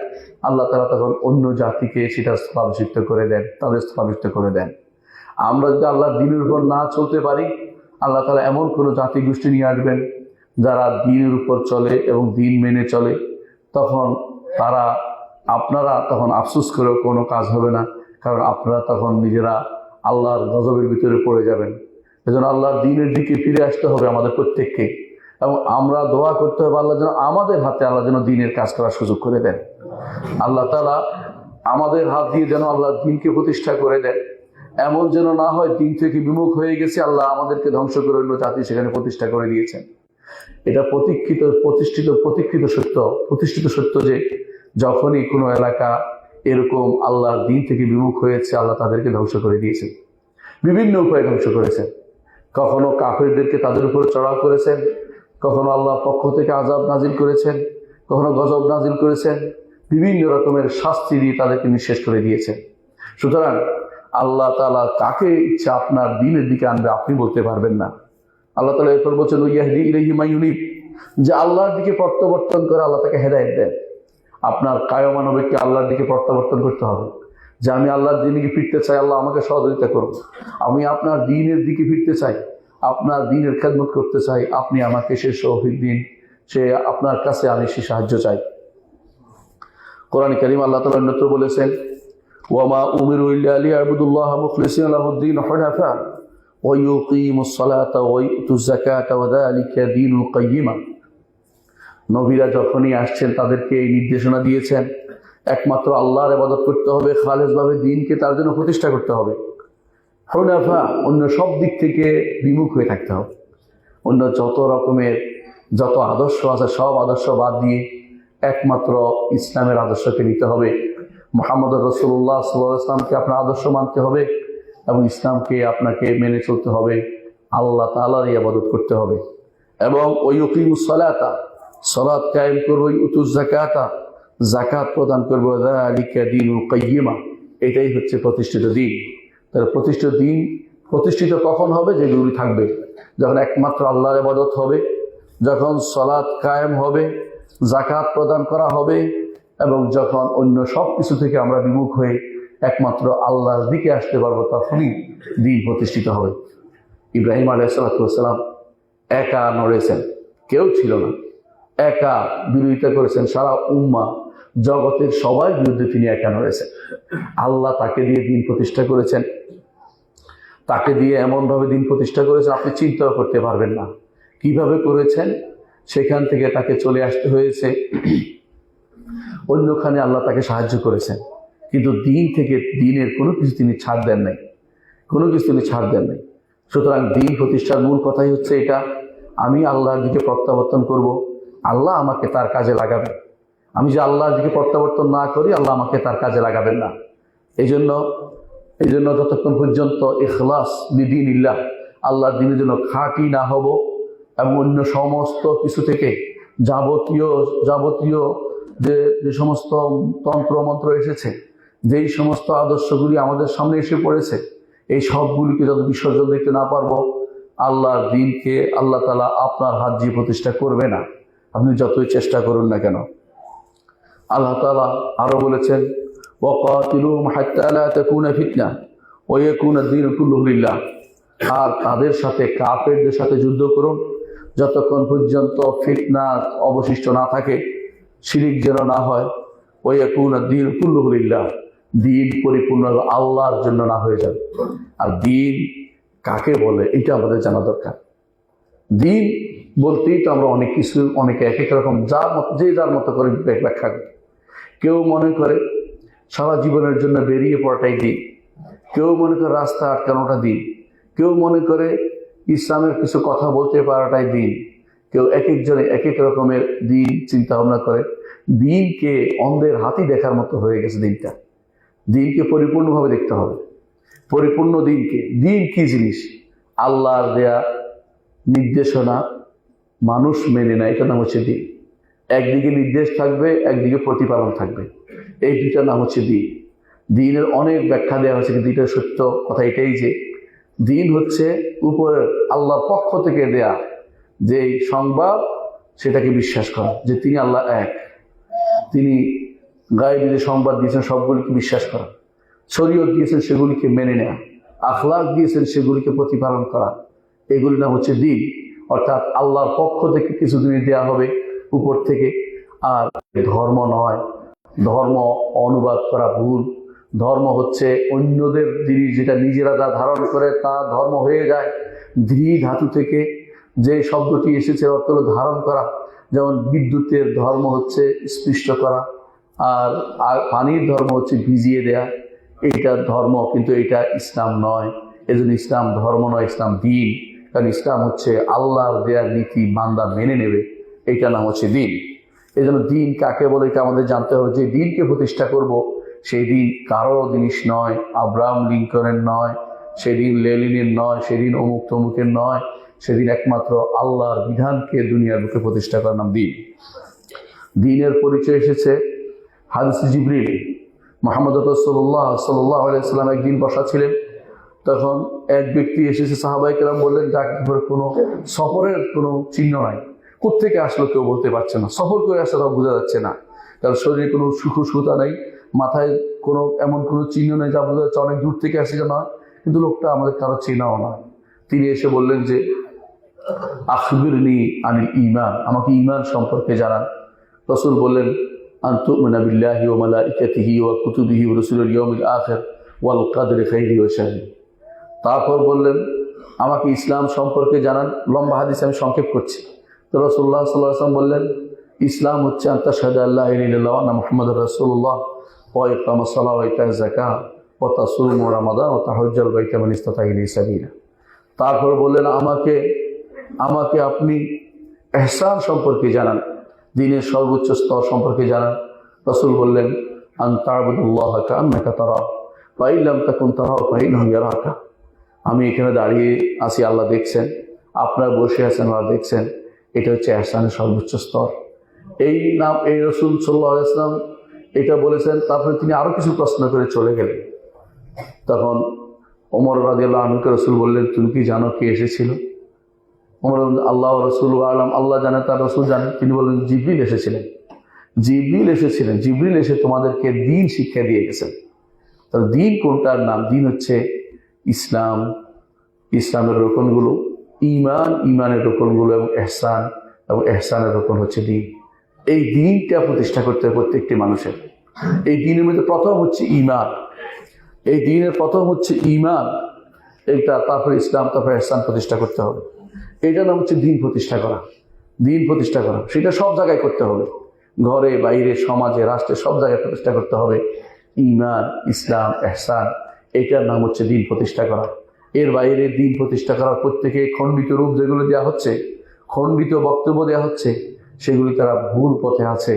আল্লাহ তাআলা তখন অন্য জাতিকে সেটা স্থলাভিষিক্ত করে দেন, তাদের স্থলাভিষিক্ত করে দেন। আমরা যদি আল্লাহর দ্বীনের উপর না চলতে পারি, আল্লাহ তাআলা এমন কোনো জাতি গোষ্ঠী নিয়ে আসবেন যারা দ্বীনের উপর চলে এবং দ্বীন মেনে চলে। তখন আপনারা তখন আফসোস করেও কোনো কাজ হবে না, কারণ আপনারা তখন নিজেরা আল্লাহর গজবের ভিতরে পড়ে যাবেন। এজন্য আল্লাহর দ্বীনের দিকে ফিরে আসতে হবে আমাদের প্রত্যেককে, এবং আমরা দোয়া করতে হবে আল্লাহ যেন আমাদের হাতে আল্লাহ যেন দ্বীনের কাজ করার সুযোগ করে দেন। আল্লাহ তাআলা আমাদের হাত দিয়ে যেন আল্লাহর দ্বীনকে প্রতিষ্ঠা করে দেন। এমন যেন না হয় দ্বীন থেকে বিমুখ হয়ে গেছে, আল্লাহ আমাদেরকে ধ্বংস করে অন্য জাতি সেখানে প্রতিষ্ঠা করে দিয়েছেন। এটা প্রতিষ্ঠিত সত্য যে যখনই কোনো এলাকা এরকম আল্লাহর দ্বীন থেকে বিমুখ হয়েছে, আল্লাহ তাদেরকে ধ্বংস করে দিয়েছেন, বিভিন্ন উপায়ে ধ্বংস করেছেন। কখনো কাফেরদেরকে তাদের উপর চড়াও করেছেন, কখনো আল্লাহর পক্ষ থেকে আযাব নাজিল করেছেন, কখনো গজব নাজিল করেছেন, বিভিন্ন রকমের শাস্তি দিয়ে তাদেরকে নিঃশেষ করে দিয়েছেন। সুতরাং আল্লাহ তাআলা কাকে ইচ্ছা আপনার দ্বীনের দিকে আনবে আপনি বলতে পারবেন না। আল্লাহ তাআলা এরপর বলছেন ইয়াহদি ইলাইহি মান ইউনিব, যে আল্লাহর দিকে প্রত্যাবর্তন করে আল্লাহ তাকে হেদায়েত দেন। আপনার কায়মান হবে কি আল্লাহর দিকে প্রত্যাবর্তন করতে হবে, যে আমি আল্লাহর দিকে ফিরতে চাই, আল্লাহ আমাকে সহযোগিতা করুন। আমি আপনার দ্বীনের দিকে ফিরতে চাই, আপনার দ্বীনের খেদমত করতে চাই, আপনি আমাকে সে তৌফিক দিন, সে আপনার কাছে আমি সে সাহায্য চাই। কোরআন কারীম আল্লাহ তাআলা অন্যত্র বলেছেন ওয়ামা উমিরু ইল্লা লিয়াবুদুল্লাহ মুখলিসিনা লাহুদ্দীন হুনাফা ওয়া ইউকিমুস সালাতা ওয়া ইউতুজ যাকাতা ওয়া যালিকা দীনুল কাইয়্যিমা। নবীরা যখনই আসছেন তাদেরকে এই নির্দেশনা দিয়েছেন, একমাত্র আল্লাহর ইবাদত করতে হবে, খালেসভাবে দ্বীনকে তার জন্য প্রতিষ্ঠা করতে হবে। হুনাফা, অন্য সব দিক থেকে বিমুখ হয়ে থাকতে হবে। অন্য যত আদর্শ আছে সব আদর্শ বাদ দিয়ে একমাত্র ইসলামের আদর্শকে নিতে হবে। মুহাম্মদুর রাসূলুল্লাহ সাল্লাল্লাহু আলাইহি ওয়াসাল্লামকে আপনার আদর্শ মানতে হবে এবং ইসলামকে আপনাকে মেনে চলতে হবে, আল্লাহ তাআলার ইবাদত করতে হবে। এবং ওয়ায়ুকিমুস সালাতা, সালাত কায়েম করবে, ইউতুজ যাকাতা, যাকাত প্রদান করবে, যালিকা দীনুল কাইয়্যিমা, এটাই হচ্ছে প্রতিষ্ঠিত দ্বীন। তাহলে প্রতিষ্ঠিত কখন হবে? যেগুলি থাকবে যখন একমাত্র আল্লাহর ইবাদত হবে, যখন সালাত কায়েম হবে, যাকাত প্রদান করা হবে, এবং যখন অন্য সব কিছু থেকে আমরা বিমুখ হয়ে একমাত্র আল্লাহর দিকে আসতে পারবো, তখনই দ্বীন প্রতিষ্ঠিত হবে। ইব্রাহিম আলাইহিস সালাম একা নড়েছেন, কেউ ছিল না, একা বিরোধিতা করেছেন, সারা উম্মাহ জগতের সবার বিরুদ্ধে তিনি একা নড়েছেন। আল্লাহ তাকে দিয়ে দ্বীন প্রতিষ্ঠা করেছেন, তাকে দিয়ে এমনভাবে দ্বীন প্রতিষ্ঠা করেছেন আপনি চিন্তাও করতে পারবেন না কিভাবে করেছেন। সেখান থেকে তাকে চলে আসতে হয়েছে অন্যখানে, আল্লাহ তাকে সাহায্য করেছেন, কিন্তু দ্বীন থেকে দ্বীনের কোনো কিছু তিনি ছাড় দেন নাই, সুতরাং দ্বীন প্রতিষ্ঠার মূল কথাই হচ্ছে এটা, আমি আল্লাহর দিকে প্রত্যাবর্তন করব, আল্লাহ আমাকে তার কাজে লাগাবেন। আমি যে আল্লাহর দিকে প্রত্যাবর্তন না করি, আল্লাহ আমাকে তার কাজে লাগাবেন না। এই জন্য যতক্ষণ পর্যন্ত ইখলাস বিদিনিল্লাহ, আল্লাহর দ্বীনের জন্য খাঁটি না হব এবং অন্য সমস্ত কিছু থেকে যাবতীয় যে সমস্ত তন্ত্র মন্ত্র এসেছে, যেই সমস্ত আদর্শগুলি আমাদের সামনে এসে পড়েছে, এই সবগুলিকে যত বিসর্জন দিতে না পারবো, আল্লাহর দ্বীনকে আল্লাহ তাআলা আপনার হাত দিয়ে প্রতিষ্ঠা করবে না, আপনি যতই চেষ্টা করুন না কেন। আল্লাহ তাআলা আরো বলেছেন ওয়াকাতিলুহুম হাত্তা লা তাকুনা ফিতনা ওয়া ইয়াকুনা দ্বীনু কুল্লুহু লিল্লাহ, আর তাদের সাথে কাফেরদের সাথে যুদ্ধ করুন যতক্ষণ পর্যন্ত ফিতনা অবশিষ্ট না থাকে, শিরিক যেন না হয়, ওয়া ইয়াকুনা দ্বীনু কুল্লুহু লিল্লাহ, দ্বীন পরিপূর্ণভাবে আল্লাহর জন্য না হয়ে যাবে। আর দ্বীন কাকে বলে এটা আমাদের জানা দরকার। দ্বীন বলতেই তো আমরা অনেকে এক এক রকম যার মতো করে ব্যাখ্যা করি। কেউ মনে করে সারা জীবনের জন্য বেরিয়ে পড়াটাই দ্বীন, কেউ মনে করে রাস্তা আটকানোটা দ্বীন, কেউ মনে করে ইসলামের কিছু কথা বলতে পারাটাই দ্বীন, কেউ এক একজনে এক এক রকমের দ্বীন চিন্তা ভাবনা করে। দ্বীনকে অন্ধের হাতি দেখার মতো হয়ে গেছে দিনটা। দ্বীনকে পরিপূর্ণভাবে দেখতে হবে, পরিপূর্ণ দ্বীন কি জিনিস? আল্লাহর দেয়া নির্দেশনা মানুষ মেনে নেয়, এটা নাম হচ্ছে দ্বীন। একদিকে নির্দেশ থাকবে, একদিকে প্রতিপালন থাকবে, এই দুইটার নাম হচ্ছে দ্বীন। দ্বীনের অনেক ব্যাখ্যা দেওয়া হয়েছে, কিন্তু এটা সত্য কথা এটাই যে দিন হচ্ছে উপরের আল্লাহর পক্ষ থেকে দেয়া যে সংবাদ, সেটাকে বিশ্বাস করা যে তিনি আল্লাহ এক, তিনি গায়েবী যে সংবাদ দিয়েছেন সবগুলিকে বিশ্বাস করা, শরীয়ত দিয়েছেন সেগুলিকে মেনে নেওয়া, আখলাক দিয়েছেন সেগুলিকে প্রতিপালন করা, এগুলি নাম হচ্ছে দিন। অর্থাৎ আল্লাহর পক্ষ থেকে কিছু জিনিস দেওয়া হবে উপর থেকে। আর ধর্ম নয়, ধর্ম অনুবাদ করা ভুল। ধর্ম হচ্ছে অন্যদের জিনিস যেটা নিজেরা যা ধারণ করে তা ধর্ম হয়ে যায়। ধৃ ধাতু থেকে যে শব্দটি এসেছে অর্থ হলো ধারণ করা। যেমন বিদ্যুতের ধর্ম হচ্ছে স্পৃষ্ট করা, আর পানির ধর্ম হচ্ছে ভিজিয়ে দেয়া। এইটা ধর্ম, কিন্তু এটা ইসলাম নয়। এজন্য ইসলাম ধর্ম নয়, ইসলাম দিন। কারণ ইসলাম হচ্ছে আল্লাহর দেয়ার নীতি বান্দা মেনে নেবে, এইটা নাম হচ্ছে দিন। এই জন্য দিন কাকে বলে এটা আমাদের জানতে হবে। যে দিনকে প্রতিষ্ঠা করব সেই দিন কারো জিনিস নয়, আব্রাহাম লিঙ্কনের নয়, সেদিন লেনিনের নয়, সেদিন অমুক তমুকের নয়, সেদিন একমাত্র আল্লাহর বিধানকে দুনিয়ার বুকে প্রতিষ্ঠা করার নাম দিন। দিনের পরিচয় এসেছে হাদিস জিবরিল। মুহাম্মদ রাসূলুল্লাহ সাল্লাল্লাহু আলাইহি ওয়াসাল্লাম একদিন বসা ছিলেন, তখন এক ব্যক্তি এসেছে। সাহাবায়ে কেরাম বললেন, যাকে কোনো সফরের কোনো চিহ্ন নাই, কোত্থেকে আসলো কেউ বলতে পারছে না, সফর করে আসলে তাও বোঝা যাচ্ছে না, কারণ শরীরে কোনো সুতা নেই, মাথায় কোনো এমন কোনো চিহ্ন নেই যা বোঝা যাচ্ছে অনেক দূর থেকে আসে নয়, কিন্তু লোকটা আমাদের কারো চেনাও নয়। তিনি এসে বললেন যে আখবিরনি আনিল ঈমান, আমাকে ঈমান সম্পর্কে জানান। রাসূল বললেন, আন তু'মিনা বিল্লাহি ওয়া মালাইকাতিহি ওয়া কুতুবিহি ওয়া রুসুলিল ইয়াউমিল আখির ওয়াল কদরি খাইরিহি ওয়া শাররিহি। তারপর বললেন, আমাকে ইসলাম সম্পর্কে জানান। লম্বা হাদিস, আমি সংক্ষেপ করছি। তো রাসূলুল্লাহ সাল্লাল্লাহু আলাইহি ওয়াসাল্লাম বললেন, ইসলাম হচ্ছে আনতা শাহাদা আল্লা ইলাহা ইল্লাল্লাহ ওয়া আন্না মুহাম্মাদুর রাসূলুল্লাহ ওয়া ইকামাস সালাহ ওয়া ইতাজ যাকাহ ওয়া তাসুমু রমাদান ওয়া তাহাজ্জাল বাইতা মান ইসতাতা ইলাইহি সাবিলা। তারপর বললেন, আমাকে আপনি ইহসান সম্পর্কে জানান, দ্বীনের সর্বোচ্চ স্তর সম্পর্কে জানান। রাসূল বললেন, আন তা'বুদাল্লাহা কাআন্নাকা তারাহু ওয়া ইন লাম তাকুন তারাহু ফাইন্নাহু ইয়ারাকা। আমি এখানে দাঁড়িয়ে আছি, আল্লাহ দেখছেন, আপনারা বসে আছেন, আল্লাহ দেখছেন। এটা হচ্ছে ইহসানের সর্বোচ্চ স্তর। এই রাসূল সাল্লাল্লাহু আলাইহি ওয়াসাল্লাম এটা বলেছেন। তারপরে তিনি আরো কিছু প্রশ্ন করে চলে গেলেন। তখন ওমর রাদিয়াল্লাহু আনহুকে রাসূল বললেন, তুমি কি জানো কে এসেছিল? ওমর, আল্লাহ রাসূল আলাম, আল্লাহ জানে, তার রাসূল জানেন। তিনি বললেন, জিবরিল এসেছিলেন। জিবরিল এসে তোমাদেরকে দ্বীন শিক্ষা দিয়ে গেছেন। তার দ্বীন কোনটার নাম? দ্বীন হচ্ছে ইসলাম, ইসলামের রকমগুলো, ঈমান, ঈমানের রকমগুলো, এবং ইহসান, এবং ইহসানের রকম হচ্ছে দ্বীন। এই দ্বীনটা প্রতিষ্ঠা করতে হবে প্রত্যেকটি মানুষের। এই দ্বীনের মধ্যে প্রথম হচ্ছে ঈমান। এই দ্বীনের প্রথম হচ্ছে ঈমান, এইটা, তারপর ইসলাম, তারপর ইহসান প্রতিষ্ঠা করতে হবে। এইটার নাম হচ্ছে দ্বীন প্রতিষ্ঠা করা। দ্বীন প্রতিষ্ঠা করা, সেটা সব জায়গায় করতে হবে, ঘরে, বাইরে, সমাজে, রাষ্ট্রে, সব জায়গায় প্রতিষ্ঠা করতে হবে। ঈমান, ইসলাম, ইহসান, এটার নাম হচ্ছে দ্বীন প্রতিষ্ঠা করা। এর বাইরে দ্বীন প্রতিষ্ঠা করার প্রত্যেকে খণ্ডিত রূপ যেগুলো দেওয়া হচ্ছে, খণ্ডিত বক্তব্য দেওয়া হচ্ছে, সেগুলি তারা ভুল পথে আছে,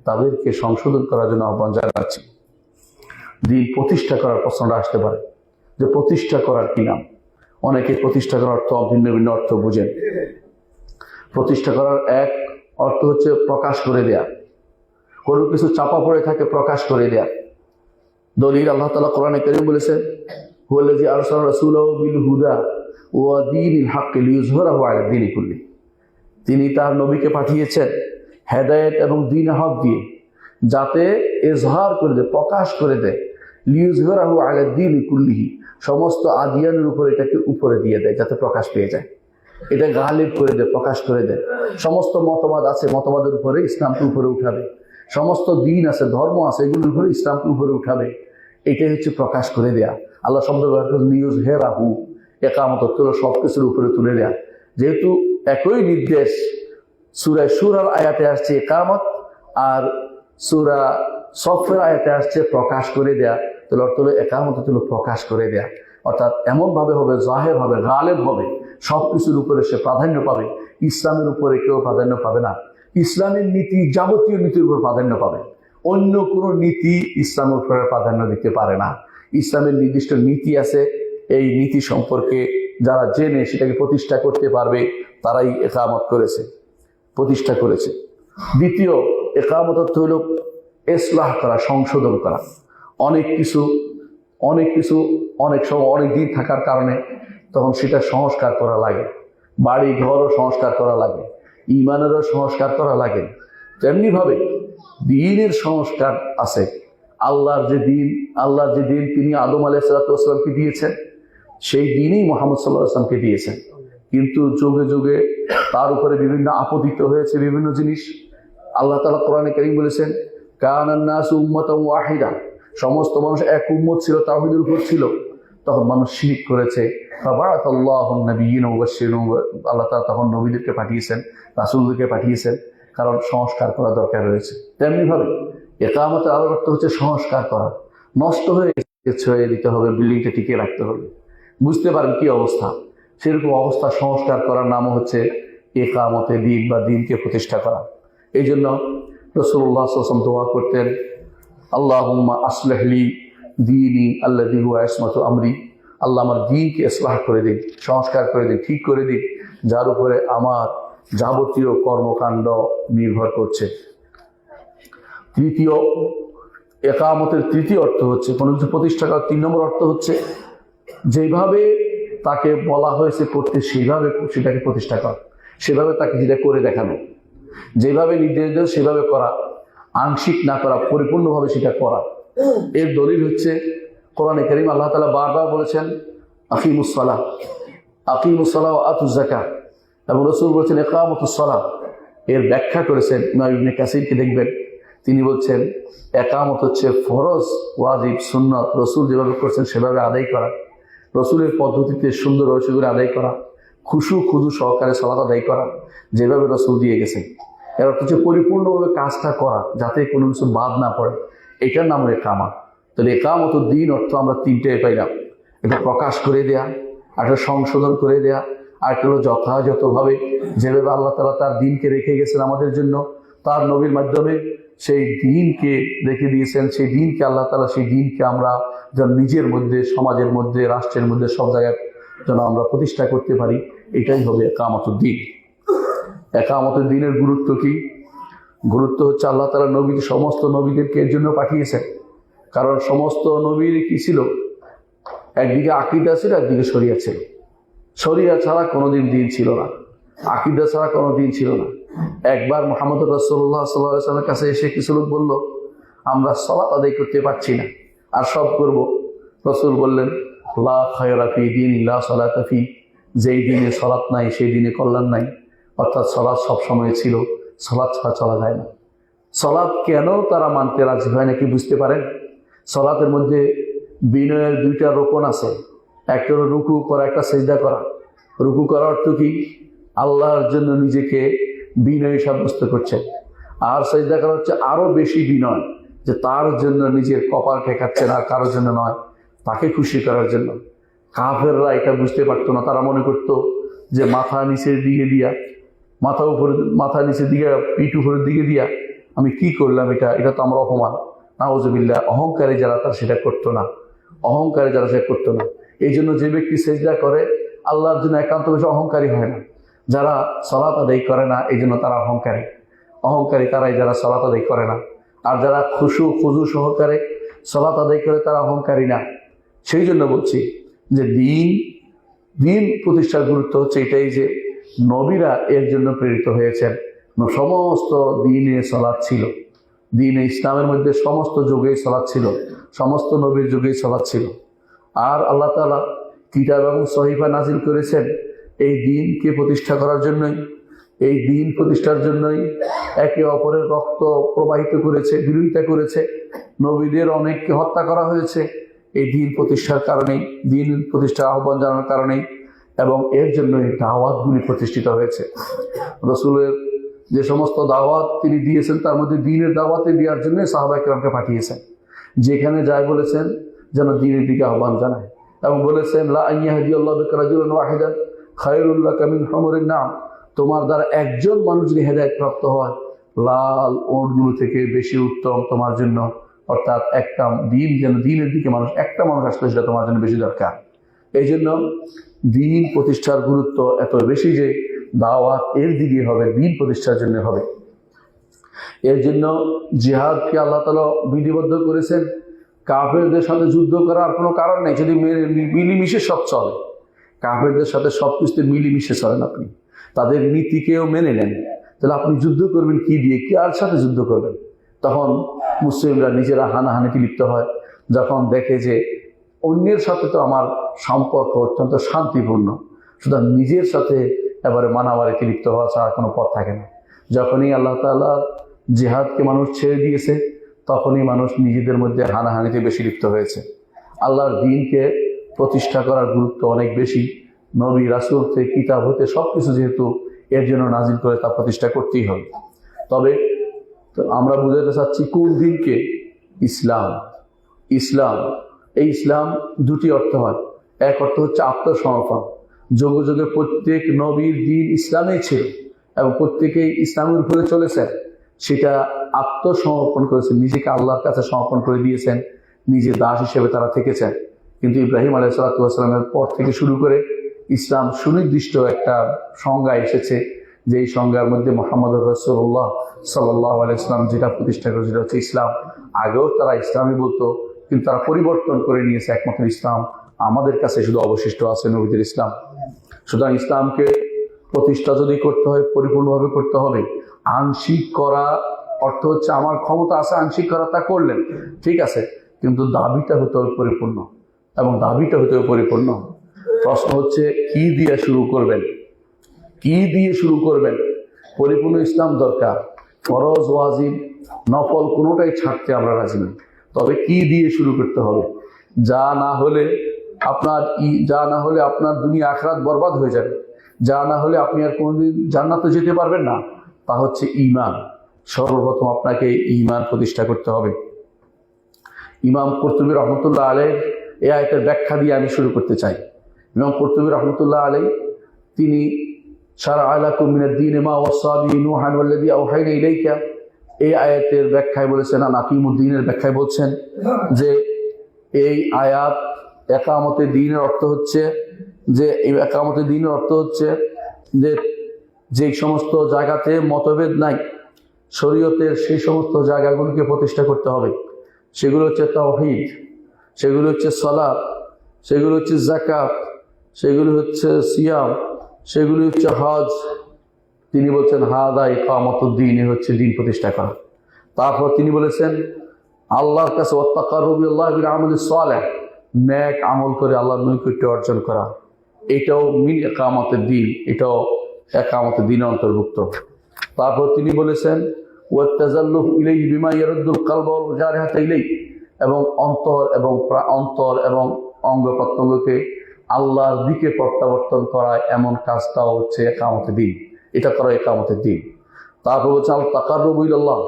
তাদেরকে সংশোধন করার জন্য আহ্বান জানাচ্ছি। দ্বীন প্রতিষ্ঠা করার প্রশ্নটা আসতে পারে যে প্রতিষ্ঠা করার কি নাম? অনেকে প্রতিষ্ঠা করার অর্থ ভিন্ন ভিন্ন অর্থ বুঝেন। প্রতিষ্ঠা করার এক অর্থ হচ্ছে প্রকাশ করে দেয়া, কোনো কিছু চাপা পড়ে থাকে প্রকাশ করে দেয়া। দলিল আল্লাহ তাআলা কোরআনে কারীম বলেছেন, হুয়াল্লাযী আরসালা রাসূলাহু বিল হুদা ওয়া দীনিল হাক্কি লিইয়ুযহিরাহু আলা দীনি কুল্লি। তিনি তার নবীকে পাঠিয়েছেন হেদায়েত এবং দ্বীন হক দিয়ে, যাতে ইজহার করে দেয়, প্রকাশ করে দেয়, লিইয়ুযহিরাহু আলা দীনি কুল্লিহি, সমস্ত আদিয়ানের উপর এটাকে উপরে দিয়ে দেয়, যাতে প্রকাশ পেয়ে যায়। এটা গালিব করে দেয়, প্রকাশ করে দেয়। সমস্ত মতবাদ আছে, মতবাদের উপরে ইসলামকে উপরে উঠাবে। সমস্ত দিন আছে, ধর্ম আছে, এগুলোর উপরে ইসলামকে উপরে উঠাবে। এটাই হচ্ছে প্রকাশ করে দেয়া। আল্লাহ শব্দ ব্যবহার করে লিইয়ুযহিরাহু, ইকামত হলো সব কিছুর উপরে তুলে দেয়া। যেহেতু একই নির্দেশ সূরা শুরার আয়াতে আসছে ইকামত, আর সূরা সফের আয়াতে আসছে প্রকাশ করে দেয়া, তাহলে অর্থ হলো ইকামত হলো প্রকাশ করে দেয়া। অর্থাৎ এমনভাবে হবে, জাহের হবে, গালেব হবে, সব কিছুর উপরে সে প্রাধান্য পাবে। ইসলামের উপরে কেউ প্রাধান্য পাবে না। ইসলামের নীতি যাবতীয় নীতির উপর প্রাধান্য পাবে, অন্য কোনো নীতি ইসলামের উপরে প্রাধান্য দিতে পারে না। ইসলামের নির্দিষ্ট নীতি আছে, এই নীতি সম্পর্কে যারা জেনে সেটাকে প্রতিষ্ঠা করতে পারবে, তারাই ইকামত করেছে, প্রতিষ্ঠা করেছে। দ্বিতীয়, ইকামত অর্থ হল ইসলাহ করা, সংশোধন করা। অনেক কিছু অনেক সময় অনেক দিন থাকার কারণে তখন সেটা সংস্কার করা লাগে। বাড়ি ঘরও সংস্কার করা লাগে, ইমানেরও সংস্কার করা লাগে। তেমনিভাবে দ্বীনের সংস্কার আছে। আল্লাহর যে দিন তিনি আদম আলাইহিসসালামকে দিয়েছেন, সেই দিনই মুহাম্মদ সাল্লাল্লাহু আলাইহি ওয়াসাল্লামকে দিয়েছেন। কিন্তু যুগে যুগে তার উপরে বিভিন্ন আপতিত হয়েছে বিভিন্ন জিনিস। আল্লাহ তাআলা কোরআনে কারীম বলেছেন, কানান নাসু উম্মাতান ওয়াহিদা, সমস্ত মানুষ এক উম্মত ছিল, তাওহীদের উপর ছিল। তখন মানুষ শিরক করেছে। ফাবাআসাল্লাহু নবিয়্যিনা মুবাশশিরিন, আল্লাহ তাআলা তখন নবীদেরকে পাঠিয়েছেন, রাসূলদেরকে পাঠিয়েছেন, কারণ সংস্কার করা দরকার রয়েছে। তেমনিভাবে ইকামতের আরো অর্থ হচ্ছে সংস্কার করা। নষ্ট হয়ে ছড়িয়ে দিতে হবে, বিল্ডিংটা টিকিয়ে রাখতে হবে। বুঝতে পারেন কি অবস্থা, সেরকম অবস্থা সংস্কার করার নাম হচ্ছে ইকামতে দ্বীন বা দ্বীনকে প্রতিষ্ঠা করা। এই জন্য রাসূলুল্লাহ সাল্লাল্লাহু আলাইহি ওয়াসাল্লাম দোয়া করতেন, আল্লাহুম্মা আসলিহ লি দীনি আল্লাযী হুয়া ইসমাতু আমরি, আল্লাহ আমার দ্বীনকে ইসলাহ করে দিন, সংস্কার করে দিন, ঠিক করে দিন, যার উপরে আমার যাবতীয় কর্মকাণ্ড নির্ভর করছে। তৃতীয়, ইকামতের তৃতীয় অর্থ হচ্ছে কোনো কিছু প্রতিষ্ঠা করার 3 নম্বর অর্থ হচ্ছে যেভাবে তাকে বলা হয়েছে করতে সেইভাবে সেটাকে প্রতিষ্ঠা করা, সেভাবে তাকে যেটা করে দেখানো। যেভাবে নির্দেশ দেয় সেভাবে করা, আংশিক না করা, পরিপূর্ণভাবে সেটা করা। এর দলিল হচ্ছে কোরআনে কারীম আল্লাহ তাআলা বারবার বলেছেন আকিমুস সালাহ ওয়া আতুজ যাকাত, এবং রাসূল বলেছেন ইকামাতুস সালাহ। এর ব্যাখ্যা করেছেন ইমাম ইবনে কাসিরকে দেখবেন, তিনি বলছেন ইকামত হচ্ছে ফরজ, ওয়াজিব, সুন্নাত, রাসূল যেভাবে করছেন সেভাবে আদায় করা, রাসূলের পদ্ধতিতে সুন্দর রয়েছে করে আদায় করা, খুশু খুদু সহকারে সালাত আদায় করা, যেভাবে রাসূল দিয়ে গেছেন। এর অর্থ হচ্ছে পরিপূর্ণভাবে কাজটা করা, যাতে কোনো কিছু বাদ না পড়ে। এটার নাম ইকামত। তাহলে ইকামত দ্বীন অর্থ আমরা 3টাই পাইলাম। এটা প্রকাশ করে দেয়া, একটা সংশোধন করে দেয়া, আর একটা হলো যথাযথভাবে যেভাবে আল্লাহ তাআলা তার দ্বীনকে রেখে গেছেন আমাদের জন্য, তার নবীর মাধ্যমে সেই দ্বীনকে রেখে দিয়েছেন। সেই দ্বীনকে আল্লাহ তাআলা, সেই দ্বীনকে আমরা যেন নিজের মধ্যে, সমাজের মধ্যে, রাষ্ট্রের মধ্যে, সব জায়গায় যেন আমরা প্রতিষ্ঠা করতে পারি, এটাই হবে ইকামতুদ দ্বীন। ইকামতুদ দ্বীনের গুরুত্ব কি? গুরুত্ব হচ্ছে আল্লাহ তাআলা নবীকে, সমস্ত নবীদেরকে এর জন্য পাঠিয়েছেন। কারণ সমস্ত নবীর কি ছিল? একদিকে আকীদা ছিল, একদিকে শরিয়াত ছিল। শরিয়াত ছাড়া কোনোদিন দ্বীন ছিল না, আকীদা ছাড়া কোনো দ্বীন ছিল না। একবার মুহাম্মদ রাসূলুল্লাহ সাল্লাল্লাহু আলাইহি ওয়াসাল্লামের কাছে এসে কিছু লোক বলল, আমরা সালাত আদায় করতে পারছি না, আর সব করব। রাসূল বললেন, লা খায়রা ফি দীনিন লা সালাতা ফি, যেই দিনে সালাত নাই সেই দিনে কল্যাণ নাই। অর্থাৎ সালাত সবসময় ছিল, সালাত ছাড়া চলা যায় না। সালাত কেন তারা মানতে রাজি হয় না কি বুঝতে পারেন? সালাতের মধ্যে বিনয়ের 2টা রোকন আছে। একটা হলো রুকু করা, একটা সিজদা করা। রুকু করার অর্থ কি? আল্লাহর জন্য নিজেকে বিনয়ী সাব্যস্ত করছে। আর সিজদা করা হচ্ছে আরো বেশি বিনয়, যে তার জন্য নিজের কপাল ঠেকাচ্ছেন, আর কারোর জন্য নয়, তাকে খুশি করার জন্য। কাফেররা এটা বুঝতে পারতো না। তারা মনে করতো যে মাথা নিচের দিকে দিয়া, মাথা নিচের দিকে, পিঠ উপরের দিকে দিয়া আমি কি করলাম, এটা তো আমার অপমান। নাউযুবিল্লাহ। অহংকারী যারা তারা সেটা করতো না, অহংকারী যারা সেটা করতো না। এই জন্য যে ব্যক্তি সেজদা করে আল্লাহর জন্য একান্ত বেশি অহংকারী হয় না। যারা সালাত আদায় করে না, এই জন্য তারা অহংকারী তারাই যারা সালাত আদায় করে না। আর যারা খুজু সহকারে সালাত আদায় করে তারা অহংকারী না। সেই জন্য বলছি যে দ্বীন প্রতিষ্ঠার গুরুত্ব হচ্ছে এটাই, যে নবীরা এর জন্য প্রেরিত হয়েছেন। সমস্ত দ্বীনে সালাত ছিল, দ্বীনে ইসলামের মধ্যে সমস্ত যুগেই সালাত ছিল, সমস্ত নবীর যুগেই সালাত ছিল। আর আল্লাহ তাআলা কিতাব এবং সহিফা নাজিল করেছেন এই দ্বীনকে প্রতিষ্ঠা করার জন্যই। এই দ্বীন প্রতিষ্ঠার জন্যই একে অপরের রক্ত প্রবাহিত করেছে, বিরোধিতা করেছে, নবীদের অনেককে হত্যা করা হয়েছে এই দ্বীন প্রতিষ্ঠার কারণেই, দ্বীন প্রতিষ্ঠার আহ্বান জানানোর কারণেই। এবং এর জন্যই দাওয়াতগুলি প্রতিষ্ঠিত হয়েছে। রাসূলের যে সমস্ত দাওয়াত তিনি দিয়েছেন, তার মধ্যে দ্বীনের দাওয়াতে দেওয়ার জন্য সাহাবায়ে কেরামকে পাঠিয়েছেন। যেখানে যায় বলেছেন যেন দ্বীনের দিকে আহ্বান জানায়, এবং বলেছেন লা ইয়াহদিয়াল্লাহু বিকা রাজুলান ওয়াহিদান খায়রুল লাকা মিন হুমুরিন নাম, তোমার দ্বারা একজন মানুষ যদি হেদায়েত প্রাপ্ত হয়, লাল উটগুলো থেকে বেশি উত্তম তোমার জন্য। অর্থাৎ একটা দ্বীন, যেন দ্বীনের দিকে একটা মানুষ আসলে সেটা তোমার জন্য বেশি দরকার। এই জন্য দ্বীন প্রতিষ্ঠার গুরুত্ব এত বেশি যে দাওয়াত এর দিকে হবে, দ্বীন প্রতিষ্ঠার জন্য হবে। এর জন্য জিহাদকে আল্লাহ তাআলা বিধিবদ্ধ করেছেন। কাফেরদের সাথে যুদ্ধ করার কোনো কারণ নেই, যদি মিলেমিশে সব চলে। কাফেরদের সাথে সবকিছুতে মিলেমিশে চলেন, আপনি তাদের নীতিকেও মেনে নেন, তাহলে আপনি যুদ্ধ করবেন কি দিয়ে, কি আর সাথে যুদ্ধ করবেন? তখন মুসলিমরা নিজেরা হানাহানিতে লিপ্ত হয়, যখন দেখে যে অন্যের সাথে তো আমার সম্পর্ক অত্যন্ত শান্তিপূর্ণ, সুতরাং নিজের সাথে এবারে মানামারিতে লিপ্ত হওয়া ছাড়া কোনো পথ থাকে না। যখনই আল্লাহ তাআলা জিহাদকে মানুষ ছেড়ে দিয়েছে, তখনই মানুষ নিজেদের মধ্যে হানাহানিতে বেশি লিপ্ত হয়েছে। আল্লাহর দ্বীনকে প্রতিষ্ঠা করার গুরুত্ব অনেক বেশি। নবী রাসূল থেকে কিতাব হতে সবকিছু যেহেতু এর জন্য নাজিল করে, তা প্রতিষ্ঠা করতেই হবে। তবে আমরা বুঝাতে চাচ্ছি কোন দিনকে? ইসলাম। ইসলাম, এই ইসলাম দুটি অর্থ হয়। এক অর্থ হচ্ছে আত্মসমর্পণ। যুগে যুগে প্রত্যেক নবীর দিন ইসলামেই ছিল এবং প্রত্যেকেই ইসলামের উপরে চলেছেন, সেটা আত্মসমর্পণ করেছেন, নিজেকে আল্লাহর কাছে সমর্পণ করে দিয়েছেন, নিজের দাস হিসেবে তারা থেকেছেন। কিন্তু ইব্রাহিম আলাইহিস সালামের পর থেকে শুরু করে ইসলাম সুনির্দিষ্ট একটা সংজ্ঞা এসেছে, যে এই সংজ্ঞার মধ্যে মুহাম্মদুর রাসূলুল্লাহ সাল্লাল্লাহু আলাইহি ওয়াসাল্লাম যেটা প্রতিষ্ঠা করেছিল সেটা হচ্ছে ইসলাম। আগেও তারা ইসলামই বলতো, কিন্তু তারা পরিবর্তন করে নিয়েছে। একমাত্র ইসলাম আমাদের কাছে শুধু অবশিষ্ট আছে, নবীদের ইসলাম। সুতরাং ইসলামকে প্রতিষ্ঠা যদি করতে হয়, পরিপূর্ণভাবে করতে হবে। আংশিক করা অর্থ হচ্ছে আমার ক্ষমতা আছে আংশিক করা, তা করলেন, ঠিক আছে, কিন্তু দাবিটা হতে হবে পরিপূর্ণ, এবং দাবিটা হতে হবে পরিপূর্ণ। প্রশ্ন হচ্ছে কি দিয়ে শুরু করবেন? কি দিয়ে শুরু করবেন? পরিপূর্ণ ইসলাম দরকার। ফরজ, ওয়াজিব, নফল কোনোটাই ছাড়তে আমরা রাজি নই। তবে কি দিয়ে শুরু করতে হবে? যা না হলে আপনার দুনিয়া আখিরাত বরবাদ হয়ে যাবে, যা না হলে আপনি আর কোনোদিন জান্নাতে যেতে পারবেন না, তা হচ্ছে ঈমান। সর্বপ্রথম আপনাকে ঈমান প্রতিষ্ঠা করতে হবে। ইমাম কুরতুবী রহমতুল্লাহ আলাইহ এই আয়াতের ব্যাখ্যা দিয়ে আমি শুরু করতে চাই। ইমাম কুরতুবী রহমতুল্লাহ আলাইহ তিনি শারআ লাকুম মিনাদ দীনি মা ওয়াসা বিহি নূহান ওয়াল্লাযী আওহাইনা ইলাইকা, এই আয়াতের ব্যাখ্যায় বলেছেন, আকিমুদ্দিনের ব্যাখ্যায় বলছেন যে এই আয়াত একামতে দ্বীনের অর্থ হচ্ছে যে যেই সমস্ত জায়গাতে মতভেদ নাই শরীয়তের, সেই সমস্ত জায়গাগুলোকে প্রতিষ্ঠা করতে হবে। সেগুলো হচ্ছে তাওহীদ, সেগুলো হচ্ছে সালাত, সেগুলো হচ্ছে যাকাত, সেগুলো হচ্ছে সিয়াম, সেগুলি হচ্ছে হজ। তিনি বলছেন হাদা ইকামাতুদ্দীন, হচ্ছে দিন প্রতিষ্ঠা করা। তারপর তিনি বলেছেন আল্লাহর কাছে ওয়াত্তাকাররুবু ইলাল্লাহি বিল আমালিস সালিহ, নেক আমল করে আল্লাহর নৈকট্য অর্জন করা, এটাও মিন ইকামাতুদ দ্বীন, এটাও ইকামাতুদ দ্বীনের অন্তর্ভুক্ত। তারপর তিনি বলেছেন ওয়াত্তাজাল্লুফ ইলাইহি বিমা ইয়ারুদ্দুল কলব ওয়াল জারিহাতা ইলাইহি, এবং অন্তর এবং অঙ্গ প্রত্যঙ্গকে আল্লাহর দিকে প্রত্যাবর্তন করা, এমন কাজটাও হচ্ছে ইকামাতুদ দ্বীন, এটা করা ইকামাতুদ দ্বীন। তারপর হচ্ছে আল তাকাররুবু ইলাল্লাহ,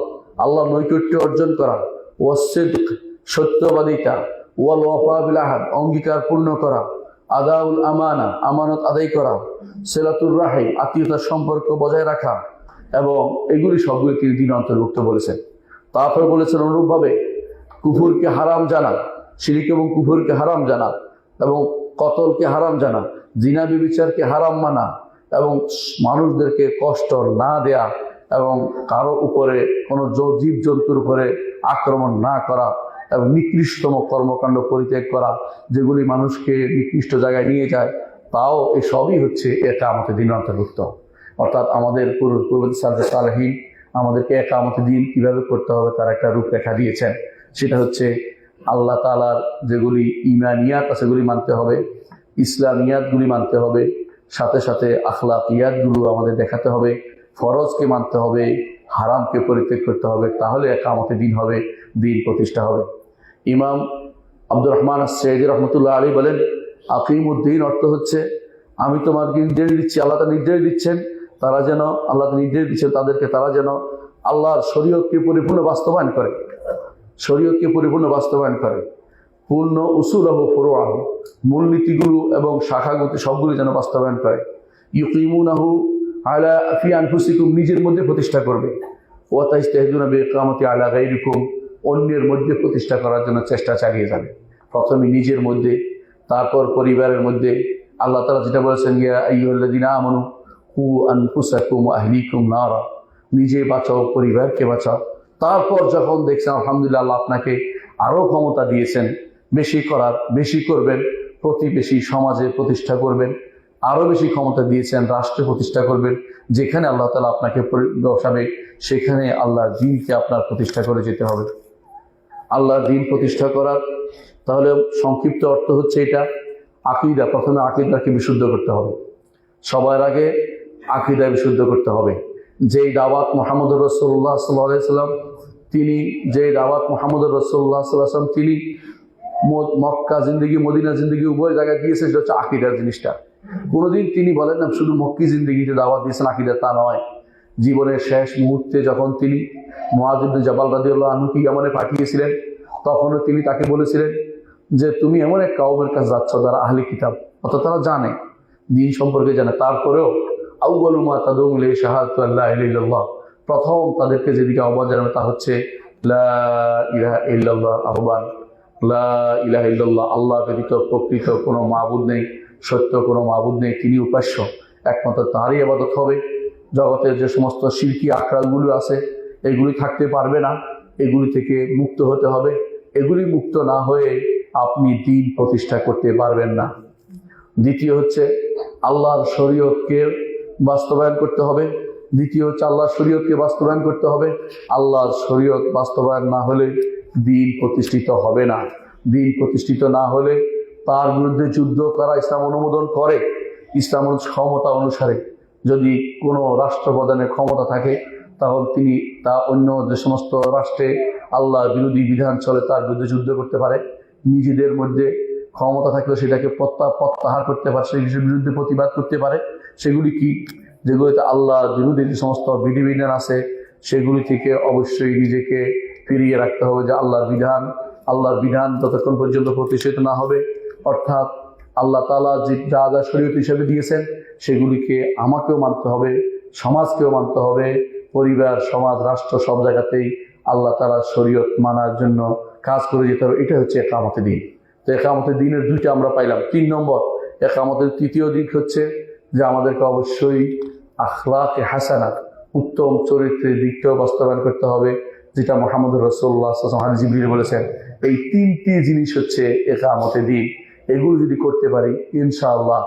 আল্লাহর নৈকট্য অর্জন করা, ওয়াসসিদক, সত্যবাদিতা, ওয়াল ওয়াফা বিল আহাদ, অঙ্গীকার পূর্ণ করা, আদাউল আমানা, আমানত আদায় করা, সিলাতুর রাহিম, আত্মীয়তার সম্পর্ক বজায় রাখা, এবং এগুলি সবগুলি তিনি দ্বীন অন্তর্ভুক্ত বলেছেন। তারপর বলেছেন অনুরূপভাবে কুফরকে হারাম জানা, শিরক এবং কুফরকে হারাম জানা, এবং কতলকে হারাম জানা, জিনা ব্যভিচারকে হারাম মানা, এবং মানুষদেরকে কষ্ট না দেয়া, এবং কারো উপরে কোনো জীবজন্তুর উপরে আক্রমণ না করা, এবং নিকৃষ্টতম কর্মকাণ্ড পরিত্যাগ করা, যেগুলি মানুষকে নিকৃষ্ট জায়গায় নিয়ে যায়, তাও এই সবই হচ্ছে ইকামাতুদ দ্বীন অন্তর্ভুক্ত। অর্থাৎ আমাদের পূর্ববর্তী সালফে সালেহীন আমাদেরকে ইকামাতুদ দ্বীন কিভাবে করতে হবে তার একটা রূপরেখা দিয়েছেন। সেটা হচ্ছে আল্লাহ তাআলার যেগুলি ঈমানিয়াত আছে সেগুলি মানতে হবে, ইসলামিয়াতগুলি মানতে হবে, সাথে সাথে আখলাকিয়াতগুলো আমাদের দেখাতে হবে, ফরজকে মানতে হবে, হারামকে পরিত্যাগ করতে হবে, তাহলে ইকামাতুদ দ্বীন হবে, দ্বীন প্রতিষ্ঠা হবে। ইমাম আব্দুর রহমান আস-সাঈদী রহমতুল্লাহ আলাইহি বলেন আকিমুদ্দীন অর্থ হচ্ছে আমি তোমাদেরকে নির্দেশ দিচ্ছি, আল্লাহ তাআলা নির্দেশ দিচ্ছেন, তাদেরকে তারা যেন আল্লাহর শরীয়তকে পরিপূর্ণ বাস্তবায়ন করে, পূর্ণ উসুলহু ফুরুআহু, মূলনীতিগুলো এবং শাখাগুলো সবগুলো যেন বাস্তবায়ন করে। ইউকিমুনাহু আলা ফি আনফুসিকুম, নিজের মধ্যে প্রতিষ্ঠা করবে। ওয়া তাইস্তাহিদুনা বিইকামাতি আলা গায়রিকুম, অন্যের মধ্যে প্রতিষ্ঠা করার জন্য চেষ্টা চালিয়ে যাবে। প্রথমে নিজের মধ্যে, তারপর পরিবারের মধ্যে। আল্লাহ তাআলা যেটা বলেছেন ইয়া আইয়ুহাল্লাযীনা আমানু কু আনফুসাকুম ওয়া আহলিকুম নারা, নিজে বাঁচাও, পরিবারকে বাঁচাও। তারপর যখন দেখছেন আলহামদুলিল্লাহ আল্লাহ আপনাকে আরো ক্ষমতা দিয়েছেন বেশি করার, বেশি করবেন, প্রতিবেশী সমাজে প্রতিষ্ঠা করবেন, আরো বেশি ক্ষমতা দিয়েছেন, রাষ্ট্র প্রতিষ্ঠা করবেন। যেখানে আল্লাহ তাআলা আপনাকে বসাবে সেখানে আল্লাহর দ্বীনকে আপনার প্রতিষ্ঠা করে যেতে হবে। আল্লাহর দ্বীন প্রতিষ্ঠা করার তাহলে সংক্ষিপ্ত অর্থ হচ্ছে এটা আকীদা। প্রথমে আকীদাকে বিশুদ্ধ করতে হবে, সবার আগে আকীদা বিশুদ্ধ করতে হবে। যেই দাওয়াত মুহাম্মদুর রাসূলুল্লাহ সাল্লাল্লাহু আলাইহি ওয়াসাল্লাম তিনি তিনি মক্কা জিন্দেগি মদিনা জিন্দেগি উভয় জায়গায় দিয়েছেন, সেটা হচ্ছে আকীদার জিনিসটা। কোনোদিন তিনি বলেন না শুধু মক্কি জিন্দেগিতে দাওয়াত দিয়েছেন আকীদা, তা নয়। জীবনের শেষ মুহূর্তে যখন তিনি মুআয ইবনে জাবাল রাদিয়াল্লাহু আনহুকে ইয়ামানে পাঠিয়েছিলেন, তখনও তিনি তাকে বলেছিলেন যে তুমি এমন এক কওমের কাছে যাচ্ছ যারা আহলে কিতাব, অর্থাৎ তারা জানে, দ্বীন সম্পর্কে জানে, তারপরেও আউয়ালু মা তাদউম ইলাইহি শাহাদাতু আল্লা ইলাহা ইল্লাল্লাহ, প্রথম তাদেরকে যেদিকে আহ্বান জানাবে তা হচ্ছে লা ইলাহা ইল্লাল্লাহ, আহ্বান লা ইলাহা ইল্লাল্লাহ, আল্লাহ ব্যতীত প্রকৃত কোনো মাবুদ নেই, সত্য কোনো মাবুদ নেই, তিনি উপাস্য, একমাত্র তাঁরই ইবাদত হবে। জগতের যে সমস্ত শিরকি আখড়াগুলো আছে এগুলি থাকতে পারবে না, এগুলি থেকে মুক্ত হতে হবে। এগুলি মুক্ত না হয়ে আপনি দ্বীন প্রতিষ্ঠা করতে পারবেন না। দ্বিতীয় হচ্ছে আল্লাহর শরীয়তকে বাস্তবায়ন করতে হবে। আল্লাহর শরীয়তকে বাস্তবায়ন করতে হবে। আল্লাহর শরীয়ত বাস্তবায়ন না হলে দ্বীন প্রতিষ্ঠিত হবে না। দ্বীন প্রতিষ্ঠিত না হলে তার বিরুদ্ধে যুদ্ধ করা ইসলাম অনুমোদন করে। ইসলামের ক্ষমতা অনুসারে যদি কোনো রাষ্ট্রপ্রধানের ক্ষমতা থাকে তাহলে তিনি তা অন্য যে সমস্ত রাষ্ট্রে আল্লাহর বিরোধী বিধান চলে তার বিরুদ্ধে যুদ্ধ করতে পারে। নিজেদের মধ্যে ক্ষমতা থাকলে সেটাকে প্রত্যাহার করতে পারে, সেই বিরুদ্ধে প্রতিবাদ করতে পারে। সেগুলি কি? যেগুলিতে আল্লাহর বিরোধী যে সমস্ত বিধিবিধান আছে সেগুলি থেকে অবশ্যই নিজেকে ফিরিয়ে রাখতে হবে। যে আল্লাহর বিধান যতক্ষণ পর্যন্ত প্রতিষ্ঠিত না হবে, অর্থাৎ আল্লাহ তাআলা যা যা শরীয়ত হিসেবে দিয়েছেন সেগুলিকে আমাকেও মানতে হবে, সমাজকেও মানতে হবে, পরিবার, সমাজ, রাষ্ট্র সব জায়গাতেই আল্লাহ তাআলার শরীয়ত মানার জন্য কাজ করে যেতে হবে। এটা হচ্ছে ইকামতে দ্বীন। তো ইকামতে দ্বীনের দুইটা আমরা পাইলাম। 3 নম্বর ইকামতের তৃতীয় দিক হচ্ছে যে আমাদেরকে অবশ্যই আখলাকে হাসানাত, উত্তম চরিত্রের দিকটাও বাস্তবায়ন করতে হবে, যেটা মুহাম্মদুর রাসূলুল্লাহ সাল্লাল্লাহু আলাইহি ওয়াসাল্লাম জিবরিল বলেছেন। এই 3টি জিনিস হচ্ছে ইকামতে দ্বীন। এগুলো যদি করতে পারি ইনশাআল্লাহ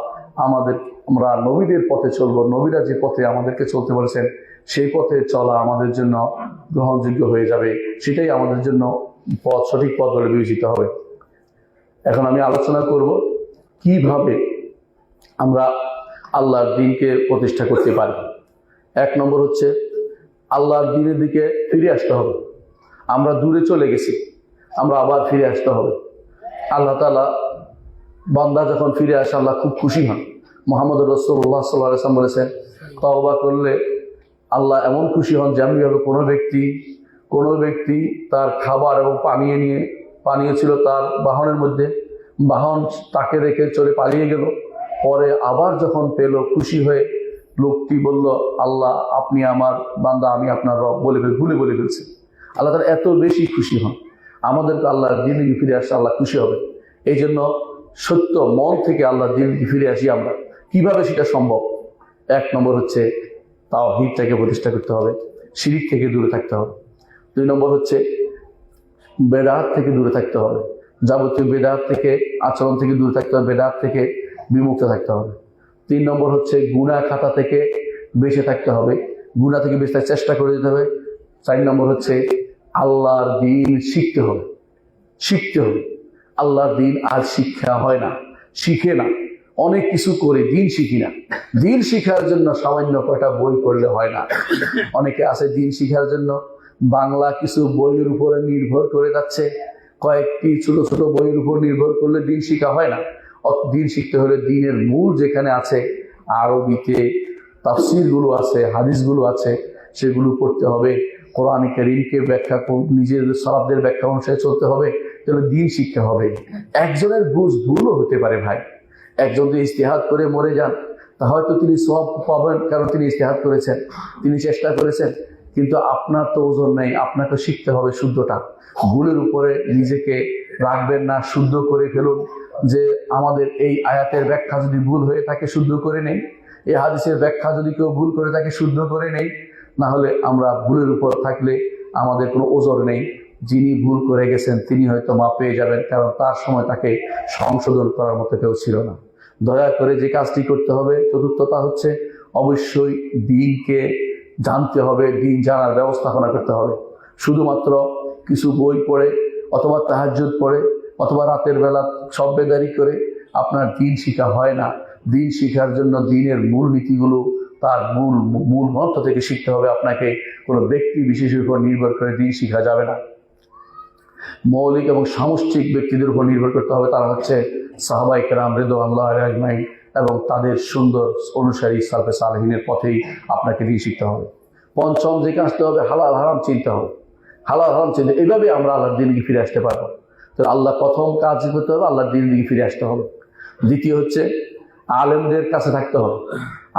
আমরা নবীদের পথে চলবো। নবীরা যে পথে আমাদেরকে চলতে বলেছেন সেই পথে চলা আমাদের জন্য গ্রহণযোগ্য হয়ে যাবে। সেটাই আমাদের জন্য সঠিক পথ বলে বিবেচিত হবে। এখন আমি আলোচনা করব কিভাবে আমরা আল্লাহর দ্বীনকে প্রতিষ্ঠা করতে পারি। 1 নম্বর হচ্ছে আল্লাহর দ্বীনের দিকে ফিরে আসতে হবে। আমরা দূরে চলে গেছি, আমরা আবার ফিরে আসতে হবে। আল্লাহ তাআলা বান্দা যখন ফিরে আসে আল্লাহ খুব খুশি হন। মুহাম্মদুর রাসূলুল্লাহ সাল্লাল্লাহু আলাইহি ওয়াসাল্লাম বলেছেন, তওবা করলে আল্লাহ এমন খুশি হন যেমনভাবে কোনো ব্যক্তি তার খাবার এবং পানীয় ছিল তার বাহনের মধ্যে, বাহন তাকে রেখে চলে পালিয়ে গেল, পরে আবার যখন পেল খুশি হয়ে লোকটি বলল, আল্লাহ আপনি আমার বান্দা, আমি আপনার রব ভুলে ফেলছি। আল্লাহ তাআলা এত বেশি খুশি হন। আমাদেরকে আল্লাহর দ্বীনে ফিরে আসলে আল্লাহ খুশি হবে। এই জন্য সত্য মন থেকে আল্লাহর দ্বীনে ফিরে আসি আমরা। কিভাবে সেটা সম্ভব? 1 নম্বর হচ্ছে তাওহীদটাকে প্রতিষ্ঠা করতে হবে, শিরক থেকে দূরে থাকতে হবে। 2 নম্বর হচ্ছে বেদাত থেকে দূরে থাকতে হবে, যাবতীয় বেদাত থেকে, আচরণ থেকে দূরে থাকতে হবে, বেদাত থেকে বিমুক্ত থাকতে হবে। 3 নম্বর হচ্ছে গুনাহ খাতা থেকে বেঁচে থাকতে হবে, গুনাহ থেকে বেঁচে থাকার চেষ্টা করে যেতে হবে। 4 নম্বর হচ্ছে আল্লাহর দ্বীন শিখতে হবে। আল্লাহর দ্বীন আর শিক্ষা হয় না, শিখে না, অনেক কিছু করে দ্বীন শিখি না। দ্বীন শিখার জন্য সামান্য কয়টা বই পড়লে হয় না। অনেকে আছে দ্বীন শিখার জন্য বাংলা কিছু বইয়ের উপরে নির্ভর করে যাচ্ছে, কয়েকটি ছোট ছোট বইয়ের উপর নির্ভর করলে দ্বীন শিখা হয় না। দ্বীন শিখতে হলে দ্বীনের মূল যেখানে আছে, আরবিতে তাফসীরগুলো আছে, হাদিসগুলো আছে, সেগুলো পড়তে হবে। কোরআন কারীমকে ব্যাখ্যা নিজের সালাফদের ব্যাখ্যা অনুসারে চলতে হবে। তাহলে দ্বীন শিখতে হবে। একজনের ভুলও হতে পারে ভাই। একজন যদি ইজতিহাদ করে মরে যান তা হয়তো তিনি সওয়াব পাবেন, কারণ তিনি ইজতিহাদ করেছেন, তিনি চেষ্টা করেছেন, কিন্তু আপনার তো ওজন নেই। আপনাকে শিখতে হবে শুদ্ধটা। ভুলের উপরে নিজেকে রাখবেন না, শুদ্ধ করে ফেলুন। যে আমাদের এই আয়াতের ব্যাখ্যা যদি ভুল হয়ে থাকে শুদ্ধ করে নেই, এই হাদিসের ব্যাখ্যা যদি কেউ ভুল করে থাকে শুদ্ধ করে নেই। না হলে আমরা ভুলের উপর থাকলে আমাদের কোনো ওজন নেই। যিনি ভুল করে গেছেন তিনি হয়তো মাপ পেয়ে যাবেন, কারণ তার সময় তাকে সংশোধন করার মতো কেউ ছিল না। দয়া করে যে কাজটি করতে হবে, চতুর্থতা হচ্ছে অবশ্যই দিনকে জানতে হবে, দিন জানার ব্যবস্থাপনা করতে হবে। শুধুমাত্র কিছু বই পড়ে অথবা তাহাজ্জুদ পড়ে অথবা রাতের বেলা সব্বেদারি করে আপনার দিন শিখা হয় না। দিন শিখার জন্য দিনের মূল নীতিগুলো তার মূল মন্ত্র থেকে শিখতে হবে। আপনাকে কোনো ব্যক্তি বিশেষের উপর নির্ভর করে দিন শিখা যাবে না। মৌলিক এবং সামষ্টিক ব্যক্তিদের উপর নির্ভর করতে হবে। তারা হচ্ছে সাহাবায়ে কেরাম রিদওয়ানুল্লাহি আলাইহিম আজমাইন এবং তাদের সুন্দর অনুসারী সালফে সালেহিনের পথেই আপনাকে দিন শিখতে হবে। পঞ্চম যে কাজটা হবে, হালাল হারাম চিনতে হবে। হালাল হারাম চিনতে, এইভাবে আমরা আল্লাহর দিনে ফিরে আসতে পারবো। তো আল্লাহ প্রথম কাজ করতে হবে, আল্লাহর দিনের দিকে ফিরে আসতে হবে। দ্বিতীয় হচ্ছে আলেমদের কাছে থাকতে হবে,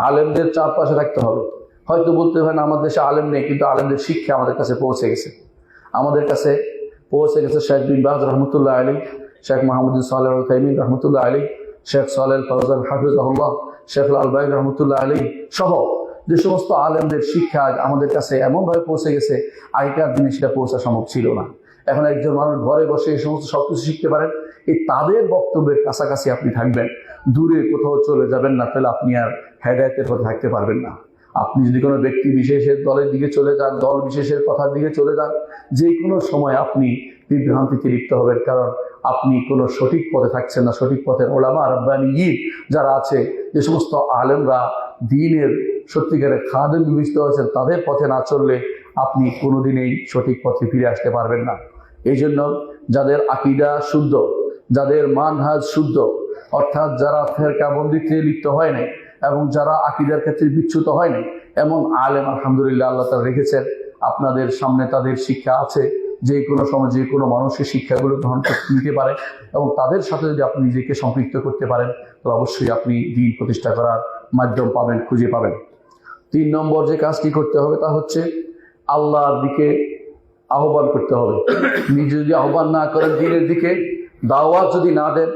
আলেমদের চারপাশে থাকতে হবে। হয়তো বলতে পারেন আমাদের দেশে আলেম নেই, কিন্তু আলেমদের শিক্ষা আমাদের কাছে পৌঁছে গেছে। আমাদের কাছে পৌঁছে গেছে শেখ বিন বাজ রহমতুল্লাহ আলী, শেখ মাহমুদ সালেহ আল উসাইমিন রহমতুল্লাহ আলী, শেখ সালেহ ফৌজান হাফিজাহুল্লাহ, শেখ আল আলবানী রহমতুল্লাহ আলী সহ যে সমস্ত আলেমদের শিক্ষা আমাদের কাছে এমনভাবে পৌঁছে গেছে, আগেকার দিনে সেটা পৌঁছা সম্ভব ছিল না। এখন একজন মানুষ ঘরে বসে এই সমস্ত সবকিছু শিখতে পারেন। এই তাদের বক্তব্যের কাছাকাছি আপনি থাকবেন, দূরে কোথাও চলে যাবেন না, তাহলে আপনি আর হেদায়েতের পথে থাকতে পারবেন না। আপনি যদি কোনো ব্যক্তি বিশেষের দলের দিকে চলে যান, দল বিশেষের কথার দিকে চলে যান, যে কোনো সময় আপনি বিভ্রান্তিতে লিপ্ত হবেন, কারণ আপনি কোনো সঠিক পথে থাকছেন না। সঠিক পথের ওলামা রাব্বানিয়িন যারা আছে, যে সমস্ত আলেমরা দ্বীনের সত্যিকারের খাদেম বিবেচিত হয়েছেন, তাদের পথে না চললে আপনি কোনোদিনই সঠিক পথে ফিরে আসতে পারবেন না। এই জন্য যাদের আকীদা শুদ্ধ, যাদের মানহাজ শুদ্ধ, অর্থাৎ যারা ফেরকাবন্দিতে লিপ্ত হয় নাই এবং যারা আকীদার ক্ষেত্রে বিচ্যুত হয় নাই, এমন আলেম আলহামদুলিল্লাহ আল্লাহ তাআলা রেখেছেন। আপনাদের সামনে তাদের শিক্ষা আছে, যে কোনো সময় যে কোনো মানুষের শিক্ষাগুলো গ্রহণ করতে নিতে পারে এবং তাদের সাথে যদি আপনি নিজেকে সম্পৃক্ত করতে পারেন, তাহলে অবশ্যই আপনি দ্বীন প্রতিষ্ঠা করার মাধ্যম পাবেন, খুঁজে পাবেন। 3 নম্বর যে কাজটি করতে হবে তা হচ্ছে আল্লাহর দিকে আহ্বান করতে হবে। নিজে যদি আহ্বান না করেন দ্বীনের দিকে, দাওয়াত যদি না দেন,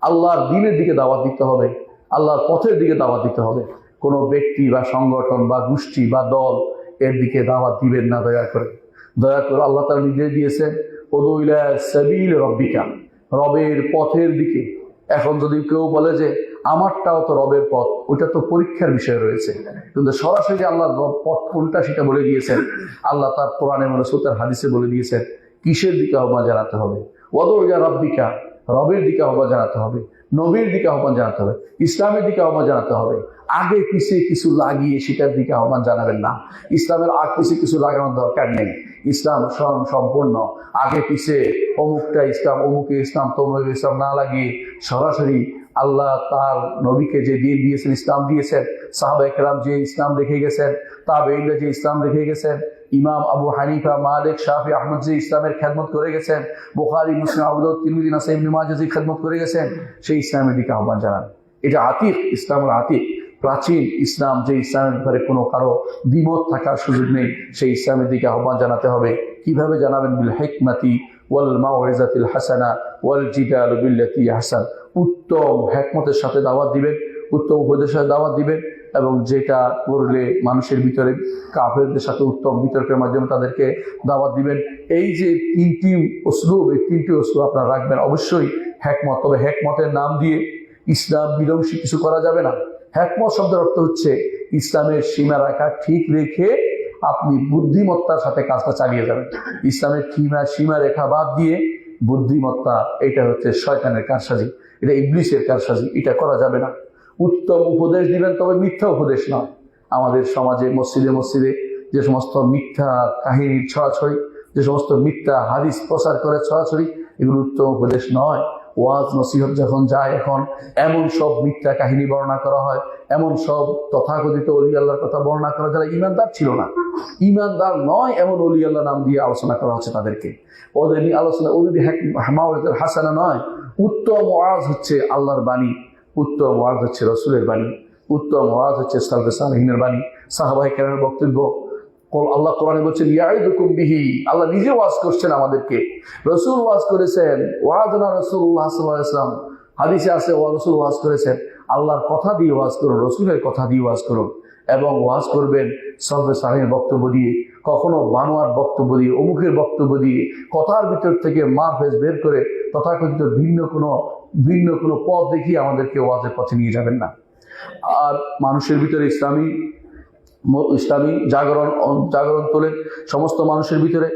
আল্লাহর দ্বীনের দিকে দাওয়াত দিতে হবে, আল্লাহর পথের দিকে দাওয়াত দিতে হবে। কোনো ব্যক্তি বা সংগঠন বা গোষ্ঠী বা দল এর দিকে দাওয়াত দিবেন না। দয়া করে আল্লাহ তাআলা নিজে দিয়েছেন উদু ইলা সাবিল রাব্বিকা, রবের পথের দিকে। এখন যদি কেউ বলে যে আমারটাও তো রবের পথ, ওইটা তো পরীক্ষার বিষয় রয়েছে, কিন্তু সরাসরি আল্লাহর পথ কোনটা সেটা বলে দিয়েছেন। আল্লাহ তার কোরআনে রাসূলের হাদিসে বলে দিয়েছেন কিসের দিকে আহ্বান জানাতে হবে। উদু ইলা রাব্বিকা, রবের দিকে আহ্বান জানাতে হবে, নবীর দিকে আহ্বান জানাতে হবে, ইসলামের দিকে আহ্বান জানাতে হবে। আগে পিছিয়ে কিছু লাগিয়ে সেটার দিকে আহ্বান জানাবেন না। ইসলামের আগ পিছিয়ে কিছু লাগানোর দরকার নেই। ইসলাম সম্পূর্ণ, আগে পিছিয়ে অমুকটা ইসলাম, অমুকে ইসলাম, তমুকে ইসলাম না লাগিয়ে সরাসরি আল্লাহ তার নবীকে যে দিন দিয়েছেন, ইসলাম দিয়েছেন, সাহাবায়ে কেরাম যে ইসলাম রেখে গেছেন, তাবেঈনরা যে ইসলাম রেখে গেছেন, ইমাম আবু হানিফা, মালিক, শাফি, আহমদ যে ইসলামের খেদমত করে গেছেন, বুখারী, মুসলিম, আবু দাউদ, তিরমিজি, নাসাঈ, ইবনে মাজাহ যে খেদমত করে গেছেন, সেই ইসলামের দিকে আহ্বান জানান। এটা আতিক, ইসলামের আতিক, প্রাচীন ইসলাম, যে ইসলামের ব্যাপারে কোনো কারো দ্বিমত থাকার সুযোগ নেই, সেই ইসলামের দিকে আহ্বান জানাতে হবে। কিভাবে জানাবেন? বিল হিকমাতি ওয়াল মাউইজাতিল হাসানা ওয়াল জিদাল বিল্লাতি আহসান। উত্তম হিকমতের সাথে দাওয়াত দিবেন, উত্তম উপদেশের সাথে দাওয়াত দিবেন, এবং যেটা করলে মানুষের ভিতরে কাফেরদের সাথে উত্তম বিতর্কের মাধ্যমে তাদেরকে দাওয়াত দিবেন। এই যে 3টি উসলুব, এই 3টি উসলুব আপনারা রাখবেন। অবশ্যই হিকমত, তবে হিকমতের নাম দিয়ে ইসলাম বিধ্বংসী কিছু করা যাবে না। হিকমত শব্দের অর্থ হচ্ছে ইসলামের সীমা রেখা ঠিক রেখে আপনি বুদ্ধিমত্তার সাথে কাজটা চালিয়ে যাবেন। ইসলামের সীমা রেখা বাদ দিয়ে বুদ্ধিমত্তা, এটা হচ্ছে শয়তানের কারসাজি, এটা ইবলিসের কারসাজি, এটা করা যাবে না। উত্তম উপদেশ দিবেন, তবে মিথ্যা উপদেশ নয়। আমাদের সমাজে মসজিদে যে সমস্ত মিথ্যা কাহিনীর ছড়াছড়ি, যে সমস্ত মিথ্যা হাদিস প্রচার করে ছড়াছড়ি, এগুলো উত্তম উপদেশ নয়। ওয়াজ নসিহত যখন যায়, এখন এমন সব মিথ্যা কাহিনী বর্ণনা করা হয়, এমন সব তথাকথিত ওলি আল্লাহর কথা বর্ণনা করা যারা ইমানদার ছিল না, ইমানদার নয় এমন ওলি আল্লাহ নাম দিয়ে আলোচনা করা হচ্ছে তাদেরকে। ওদের নিয়ে আলোচনা, ওদের মাউইজাতুল হাসানা নয়। উত্তম ওয়াজ হচ্ছে আল্লাহর বাণী, উত্তম ওয়াজ হচ্ছে রাসূলের বাণী, উত্তম ওয়াজ হচ্ছে সালফে সালেহিনের বাণী, সাহাবায়ে কেরামের বক্তব্য। আল্লাহ কোরআনে বলছেন ইয়াইদুকুম বিহি, আল্লাহ নিজে ওয়াজ করছেন আমাদেরকে, রাসূল ওয়াজ করেছেন, ওয়াজনা রাসূলুল্লাহ সাল্লাল্লাহু আলাইহি ওয়াসাল্লাম, হাদিসে আছে রাসূল ওয়াজ করেছেন। আল্লাহর কথা দিয়ে ওয়াজ করুন, রাসূলের কথা দিয়ে ওয়াজ করুন, এবং ওয়াজ করবেন সালফে সালেহিনের বক্তব্য দিয়ে, কখনো বানোয়ার বক্তব্য দিয়ে, অমুকের বক্তব্য দিয়ে, কথার ভিতর থেকে মারফেজ বের করে তথাকথিত ভিন্ন কোনো ভিন্ন কোনো পথ দেখিয়ে আমাদেরকে ওয়াজের পথে নিয়ে যাবেন না। আর মানুষের ভিতরে ইসলামী জাগরণ তোলে, সমস্ত মানুষের ভিতরে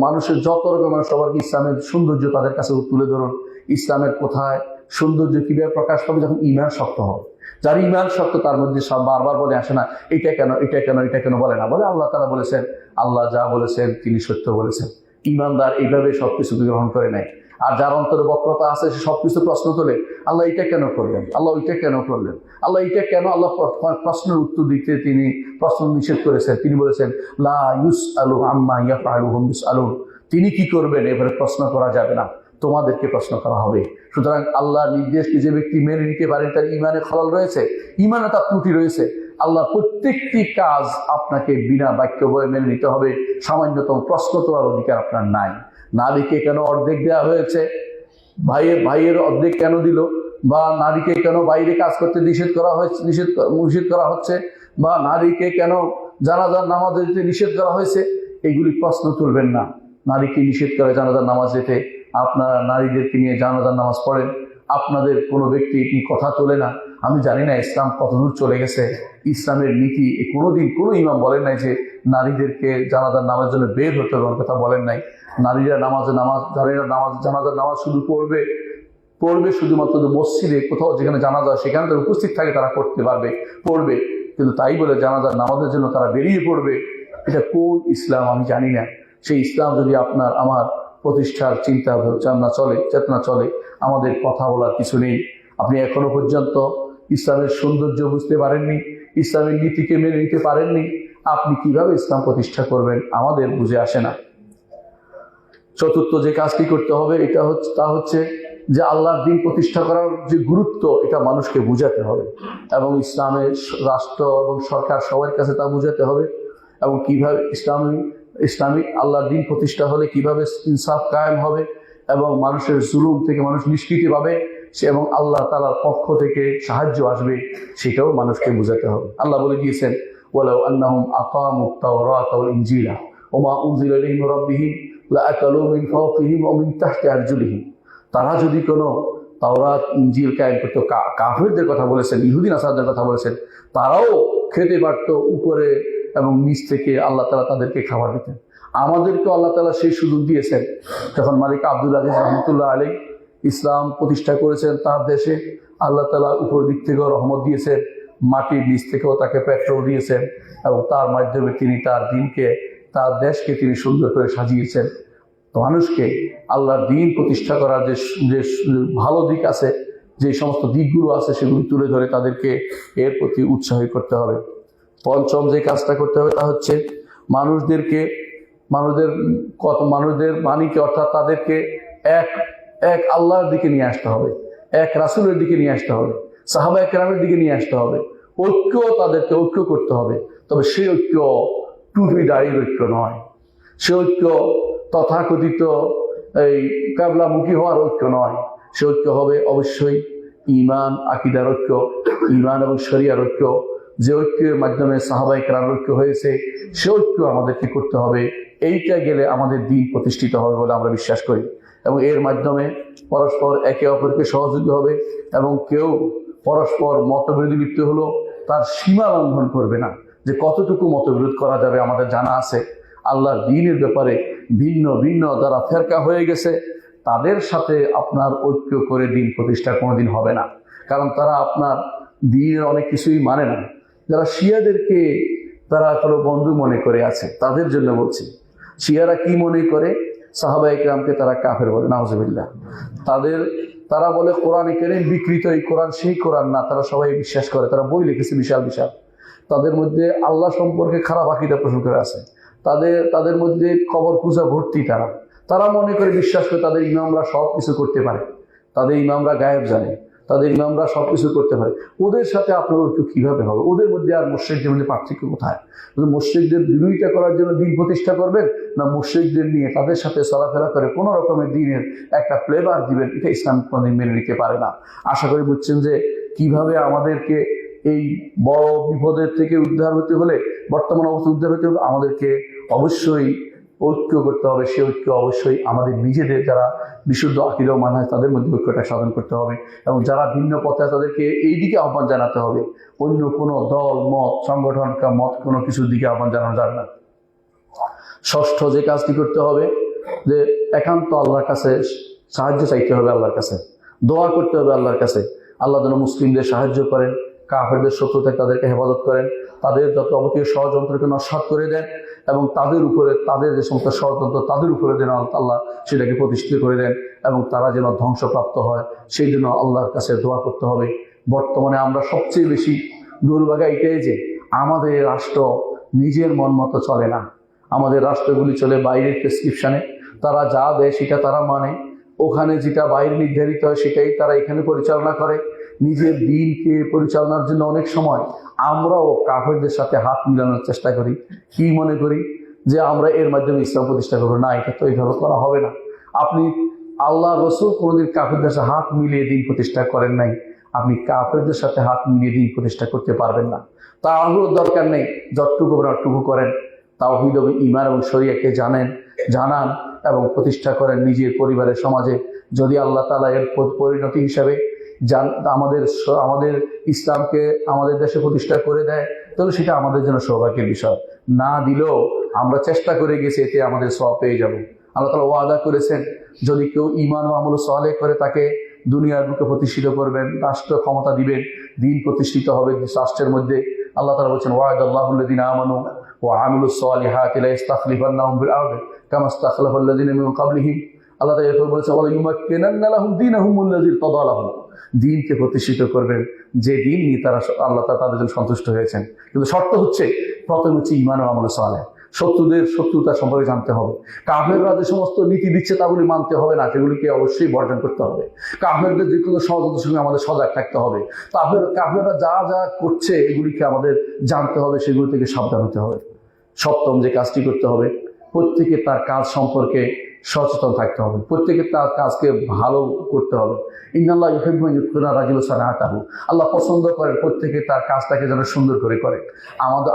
মানুষের যত রকমের সবার ইসলামের সৌন্দর্য তাদের কাছে তুলে ধরুন। ইসলামের কোথায় সৌন্দর্য কিভাবে প্রকাশ পাবে? যখন ঈমান শক্ত হবে। যার ঈমান শক্ত তার মধ্যে সব বারবার বলে আসে না এটা কেন, এটা কেন, এটা কেন বলে না, বলে আল্লাহ তাআলা বলেছেন, আল্লাহ যা বলেছেন তিনি সত্য বলেছেন। ঈমানদার এইভাবে সবকিছু গ্রহণ করে নেয়। আর যার অন্তরে বক্রতা আছে সে সবকিছু প্রশ্ন তোলে, আল্লাহ এটা কেন করলেন, আল্লাহ ওইটা কেন করলেন, আল্লাহ এটা কেন, আল্লাহ প্রশ্নের উত্তর দিতে তিনি প্রশ্ন নিষেধ করেছেন। তিনি বলেছেন লা ইউসআলু আম্মা ইয়াফআলু হুম ইউসআলুন, তিনি কি করবেন এবারে প্রশ্ন করা যাবে না, তোমাদেরকে প্রশ্ন করা হবে। সুতরাং আল্লাহর নির্দেশকে যে ব্যক্তি মেনে নিতে পারেন তার ঈমানে খলল রয়েছে, ঈমানে তার ত্রুটি রয়েছে। আল্লাহ প্রত্যেকটি কাজ আপনাকে বিনা বাক্য বয়ে মেনে নিতে হবে, সামান্যতম প্রশ্ন তোলার অধিকার আপনার নাই। নারীকে কেন অর্ধেক দেওয়া হয়েছে, ভাইয়ের অর্ধেক কেন দিল, বা নারীকে কেন বাইরে কাজ করতে নিষেধ করা হচ্ছে, বা নারীকে কেন জানাজার নামাজ দিতে নিষেধ করা হয়েছে, এগুলি প্রশ্ন তুলবেন না। নারীকে নিষেধ করে জানাজার নামাজ দিতে, আপনারা নারীদেরকে নিয়ে জানাজার নামাজ পড়েন, আপনাদের কোনো ব্যক্তি এটি কথা তোলে না। আমি জানি না ইসলাম কতদূর চলে গেছে, ইসলামের নীতি কোনোদিন কোনো ইমাম বলেন নাই যে নারীদেরকে জানাজার নামাজের জন্য বের হতে হবে, কথা বলেন নাই। নারীরা জানাজার নামাজ শুধু পড়বে শুধুমাত্র মসজিদে কোথাও যেখানে জানাজা সেখানে তারা উপস্থিত থাকে, তারা পড়বে, কিন্তু তাই বলে জানাজার নামাজের জন্য তারা বেরিয়ে পড়বে, এটা কোন ইসলাম আমি জানি না। সেই ইসলাম যদি আপনার আমার প্রতিষ্ঠার চিন্তা চেতনা চলে, আমাদের কথা বলার কিছু নেই। আপনি এখনো পর্যন্ত ইসলামের সৌন্দর্য বুঝতে পারেননি, ইসলামের নীতিকে মেনে নিতে পারেননি, আপনি কিভাবে ইসলাম প্রতিষ্ঠা করবেন আমাদের বুঝে আসে না। চতুর্থ যে কাজটি করতে হবে তা হচ্ছে যে আল্লাহর দ্বীন প্রতিষ্ঠা করার যে গুরুত্ব এটা মানুষকে বুঝাতে হবে, এবং ইসলামের রাষ্ট্র এবং সরকার সবার কাছে তা বুঝাতে হবে, এবং কিভাবে ইসলামিক আল্লাহর দ্বীন প্রতিষ্ঠা হলে কিভাবে ইনসাফ কায়েম হবে এবং মানুষের জুলুম থেকে মানুষ নিষ্কৃতি পাবে এবং আল্লাহ তাআলার পক্ষ থেকে সাহায্য আসবে, সেটাও মানুষকে বুঝাতে হবে। আল্লাহ বলে দিয়েছেন ওয়ালাউ আন্নাহুম আকামুত তাওরাতা ওয়াল ইনজিলা ওমা উনজিলা ইলাইহিম মির রাব্বিহিম লাআকালু মিন ফাওকিহিম ওয়া মিন তাহতি আরজুলিহিম, তারা যদি কোনো তাওরাত ইনজিল কায়েম করতো, কাফেরদের কথা বলেছেন, ইহুদি নাসারাদের কথা বলেছেন, তারাও খেতে পারতো উপরে এবং নিচ থেকে, আল্লাহ তাআলা তাদেরকে খাবার দিতেন। আমাদেরকে আল্লাহ তাআলা সেই সুযোগ দিয়েছেন। যখন মালিক আব্দুল আজিজ রহমতুল্লাহ আলাইহি ইসলাম প্রতিষ্ঠা করেছেন তার দেশে, আল্লাহ তাআলা উপর দিক থেকেও রহমত দিয়েছেন, মাটির নিচ থেকেও তাকে পেট্রোল দিয়েছেন, এবং তার মাধ্যমে তিনি তার দিনকে, তার দেশকে তিনি সুন্দর করে সাজিয়েছেন। মানুষকে আল্লাহর দ্বীন প্রতিষ্ঠা করার যে ভালো দিক আছে, যে সমস্ত দিকগুলো আছে সেগুলো তুলে ধরে তাদেরকে এর প্রতি উৎসাহী করতে হবে। পঞ্চম যে কাজটা করতে হবে তা হচ্ছে মানুষদের বাণীকে, অর্থাৎ তাদেরকে এক আল্লাহর দিকে নিয়ে আসতে হবে, এক রাসূলের দিকে নিয়ে আসতে হবে, সাহাবায়ে কেরামের দিকে নিয়ে আসতে হবে। তাদেরকে ঐক্য করতে হবে, তবে সেই ঐক্য টুপি দাড়ির ঐক্য নয়, সে ঐক্য তথাকথিত এই কাবলামুখী হওয়ার ঐক্য নয়। সে ঐক্য হবে অবশ্যই ঈমান আকীদার ঐক্য, ঈমান এবং শরিয়ার ঐক্য। যে ঐক্যের মাধ্যমে সাহাবায়ে কেরামের ঐক্য হয়েছে, সে ঐক্য আমাদেরকে করতে হবে। এইটা গেলে আমাদের দ্বীন প্রতিষ্ঠিত হবে বলে আমরা বিশ্বাস করি, এবং এর মাধ্যমে পরস্পর একে অপরকে সহযোগী হবে, এবং কেউ পরস্পর মতবিরোধে লিপ্ত হলো তার সীমা লঙ্ঘন করবে না, যে কতটুকু মতবিরোধ করা যাবে আমাদের জানা আছে। আল্লাহর দ্বীনের ব্যাপারে ভিন্ন ভিন্ন যারা ফেরকা হয়ে গেছে তাদের সাথে আপনার ঐক্য করে দ্বীন প্রতিষ্ঠা কোনোদিন হবে না, কারণ তারা আপনার দ্বীনের অনেক কিছুই মানে না। যারা শিয়াদেরকে তারা কোনো বন্ধু মনে করে আছে, তাদের জন্য বলছি, শিয়ারা কি মনে করে, সাহাবায়ে কেরামকে তারা কাফের বলে, নাউজুবিল্লাহ। তারা বলে কোরআন কারীম বিকৃত, এই কোরআন সেই কোরআন না, তারা সবাই বিশ্বাস করে, তারা বই লিখেছে বিশাল বিশাল। তাদের মধ্যে আল্লাহ সম্পর্কে খারাপ আকীদা পোষণ করে আছে, তাদের মধ্যে কবর পূজা ভর্তি। তারা মনে করে, বিশ্বাস করে তাদের ইমামরা সব কিছু করতে পারে, তাদের ইমামরা গায়েব জানে, তাদের ইমামরা সব কিছু করতে পারে। ওদের সাথে আপনার ঐক্য কিভাবে হবে? ওদের মধ্যে আর মুশরিকদের মধ্যে পার্থক্য কোথায়? মুশরিকদের বিরোধিতা করার জন্য দ্বীন প্রতিষ্ঠা করবেন, না মুশরিকদের নিয়ে তাদের সাথে চলাফেরা করে কোনো রকমের দ্বীনের একটা ফ্লেভার দিবেন? এটা ইসলাম কোনোদিন মেনে নিতে পারে না। আশা করি বুঝছেন যে কিভাবে আমাদেরকে এই বড় বিপদের থেকে উদ্ধার হতে হলে, বর্তমান অবস্থা উদ্ধার হতে হলে আমাদেরকে অবশ্যই ঐক্য করতে হবে। সে ঐক্য অবশ্যই আমাদের নিজেদের যারা বিশুদ্ধ আকীদা ও মানহাজ তাদের মধ্যে ঐক্যটা সাধন করতে হবে, এবং যারা ভিন্ন পথে তাদেরকে এই দিকে আহ্বান জানাতে হবে। অন্য কোনো দল মত সংগঠন মত কোনো কিছুর দিকে আহ্বান জানানো যাবে না। ষষ্ঠ যে কাজটি করতে হবে যে একান্ত আল্লাহর কাছে সাহায্য চাইতে হবে, আল্লাহর কাছে দোয়া করতে হবে আল্লাহর কাছে। আল্লাহ যেন মুসলিমদের সাহায্য করেন, কাফেরদের শত্রু থেকে তাদেরকে হেফাজত করেন, তাদের যত অবতীয় ষড়যন্ত্রকে নস্যাৎ করে দেন, এবং তাদের উপরে তাদের যে সমস্ত ষড়যন্ত্র তাদের উপরে যেন আল্লাহ সেটাকে প্রতিষ্ঠিত করে দেন এবং তারা যেন ধ্বংসপ্রাপ্ত হয়, সেই জন্য আল্লাহর কাছে দোয়া করতে হবে। বর্তমানে আমরা সবচেয়ে বেশি দুর্ভাগা এটাই যে আমাদের রাষ্ট্র নিজের মন মতো চলে না। আমাদের রাষ্ট্রগুলি চলে বাইরের প্রেসক্রিপশনে, তারা যা দেয় সেটা তারা মানে, ওখানে যেটা বাইরে নির্ধারিত হয় সেটাই তারা এখানে পরিচালনা করে। নিজের দিনকে পরিচালনার জন্য অনেক সময় আমরাও কাফেরদের সাথে হাত মিলানোর চেষ্টা করি। কি মনে করি যে আমরা এর মাধ্যমে ইসলাম প্রতিষ্ঠা করবো? না, এটা তো এইভাবে করা হবে না। আপনি আল্লাহ রসুল কোনোদিন কাফেরদের সাথে হাত মিলিয়ে দিন প্রতিষ্ঠা করেন নাই, আপনি কাফেরদের সাথে হাত মিলিয়ে দিন প্রতিষ্ঠা করতে পারবেন না। তাওহীদের দরকার নেই, যতটুকু অতটুকু করেন, তাওহীদ এবং ঈমান এবং শরিয়াকে জানান এবং প্রতিষ্ঠা করেন নিজের পরিবারের সমাজে। যদি আল্লাহ তাআলা এর পরিণতি হিসাবে আমাদের ইসলামকে আমাদের দেশে প্রতিষ্ঠা করে দেয়, তাহলে সেটা আমাদের জন্য সৌভাগ্যের বিষয়। না দিলেও আমরা চেষ্টা করে গেছি, এতে আমাদের সওয়াব পেয়ে যাব। আল্লাহ তাআলা ওয়াদা করেছেন, যদি কেউ ঈমান ও আমল সালেহ করে তাকে দুনিয়ার বুকে প্রতিষ্ঠিত করবেন, রাষ্ট্র ক্ষমতা দিবেন, দিন প্রতিষ্ঠিত হবে রাষ্ট্রের মধ্যে। আল্লাহ তাআলা বলেছেন, ওয়াদাল্লাহুল্লাযিনা আমানু ওয়া আমিলুস সালিহাতি লা ইস্তাখলিফান্নাহুম ফিল আরদি কামা ইস্তাখলাফাল্লাযিনা মিন ক্বাবলিহিম। আল্লাহ তাআলা এরপর বলেছেন, ওয়ালা ইউমাক্কিনান্না লাহুম দীনাহুমুল্লাযী ইরতাদা লাহুম। দিনকে প্রতিষ্ঠিত করবেন, যে দিন নিয়ে তারা আল্লাহ তাআলা তাদের জন্য সন্তুষ্ট হয়েছেন। কিন্তু শর্ত হচ্ছে, প্রথম হচ্ছে ঈমান ও আমল সালেহ। শত্রুদের শত্রুতা সম্পর্কে জানতে হবে। কাফেররা যে সমস্ত নীতি দিচ্ছে তাগুলি মানতে হবে না, সেগুলিকে অবশ্যই বর্জন করতে হবে। কাফেরদের যে কোনো ষড়যন্ত্রের সঙ্গে আমাদের সজাগ থাকতে হবে। কাফেররা যা যা করছে এগুলিকে আমাদের জানতে হবে, সেগুলি থেকে সাবধান হতে হবে। সপ্তম যে কাজটি করতে হবে, প্রত্যেকে তার কাজ সম্পর্কে সচেতন থাকতে হবে, প্রত্যেকে তার কাজকে ভালো করতে হবে। ইন্নাল্লাহ ইউহিব্বু আন ইউতকিনা রাজুলু সানাতাহু। আল্লাহ পছন্দ করেন প্রত্যেকে তার কাজটাকে যেন সুন্দর করে করে।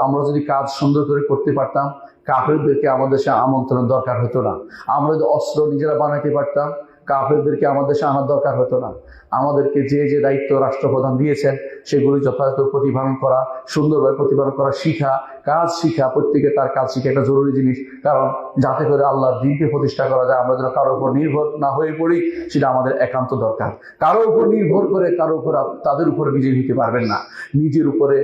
আমরা যদি কাজ সুন্দর করে করতে পারতাম, কাফেরদেরকে আমাদের দেশে আমন্ত্রণ দরকার হতো না। আমরা যদি অস্ত্র নিজেরা বানাইতে পারতাম, কাফেরদেরকে আমাদের দেশে আনার দরকার হতো না। আমাদেরকে যে যে দায়িত্ব রাষ্ট্রপ্রধান দিয়েছেন সেগুলি যথাযথ প্রতিপালন করা, সুন্দরভাবে প্রতিপালন করা শিখা, কাজ শিখা, প্রত্যেকে তার কাজ শিখা একটা জরুরি জিনিস। কারণ যাতে করে আল্লাহর দিনকে প্রতিষ্ঠা করা যায়, আমরা যেন কারোর উপর নির্ভর না হয়ে পড়ি, সেটা আমাদের একান্ত দরকার। কারোর উপর নির্ভর করে কারোর উপর তাদের উপরে বিজয়ী হতে পারবেন না। নিজের উপরে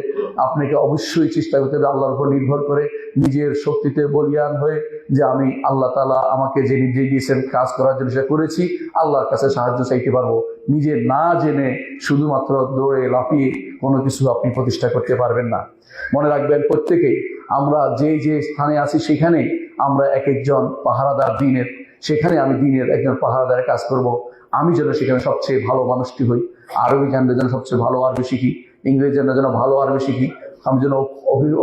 আপনাকে অবশ্যই চেষ্টা করতে হবে, আল্লাহর উপর নির্ভর করে নিজের শক্তিতে বলিয়ান হয়ে যে আমি আল্লাহ তাআলা আমাকে যে নির্দেশ দিয়েছেন কাজ করার জন্য সেটা করেছি, আল্লাহর কাছে সাহায্য চাইতে পারবো। নিজে না জেনে শুধুমাত্র দৌড়ে লাফিয়ে কোনো কিছু আপনি প্রতিষ্ঠা করতে পারবেন না। মনে রাখবেন, প্রত্যেকেই আমরা যে যে স্থানে আছি সেখানে আমরা এক একজন পাহারাদার দিনের, সেখানে আমি দিনের একজন পাহারাদারের কাজ করব। আমি যেন সেখানে সবচেয়ে ভালো মানুষটি হই, আরবি জানলে যেন সবচেয়ে ভালো আরবি শিখি, ইংরেজি জানলে যেন ভালো আরবি শিখি, আমি যেন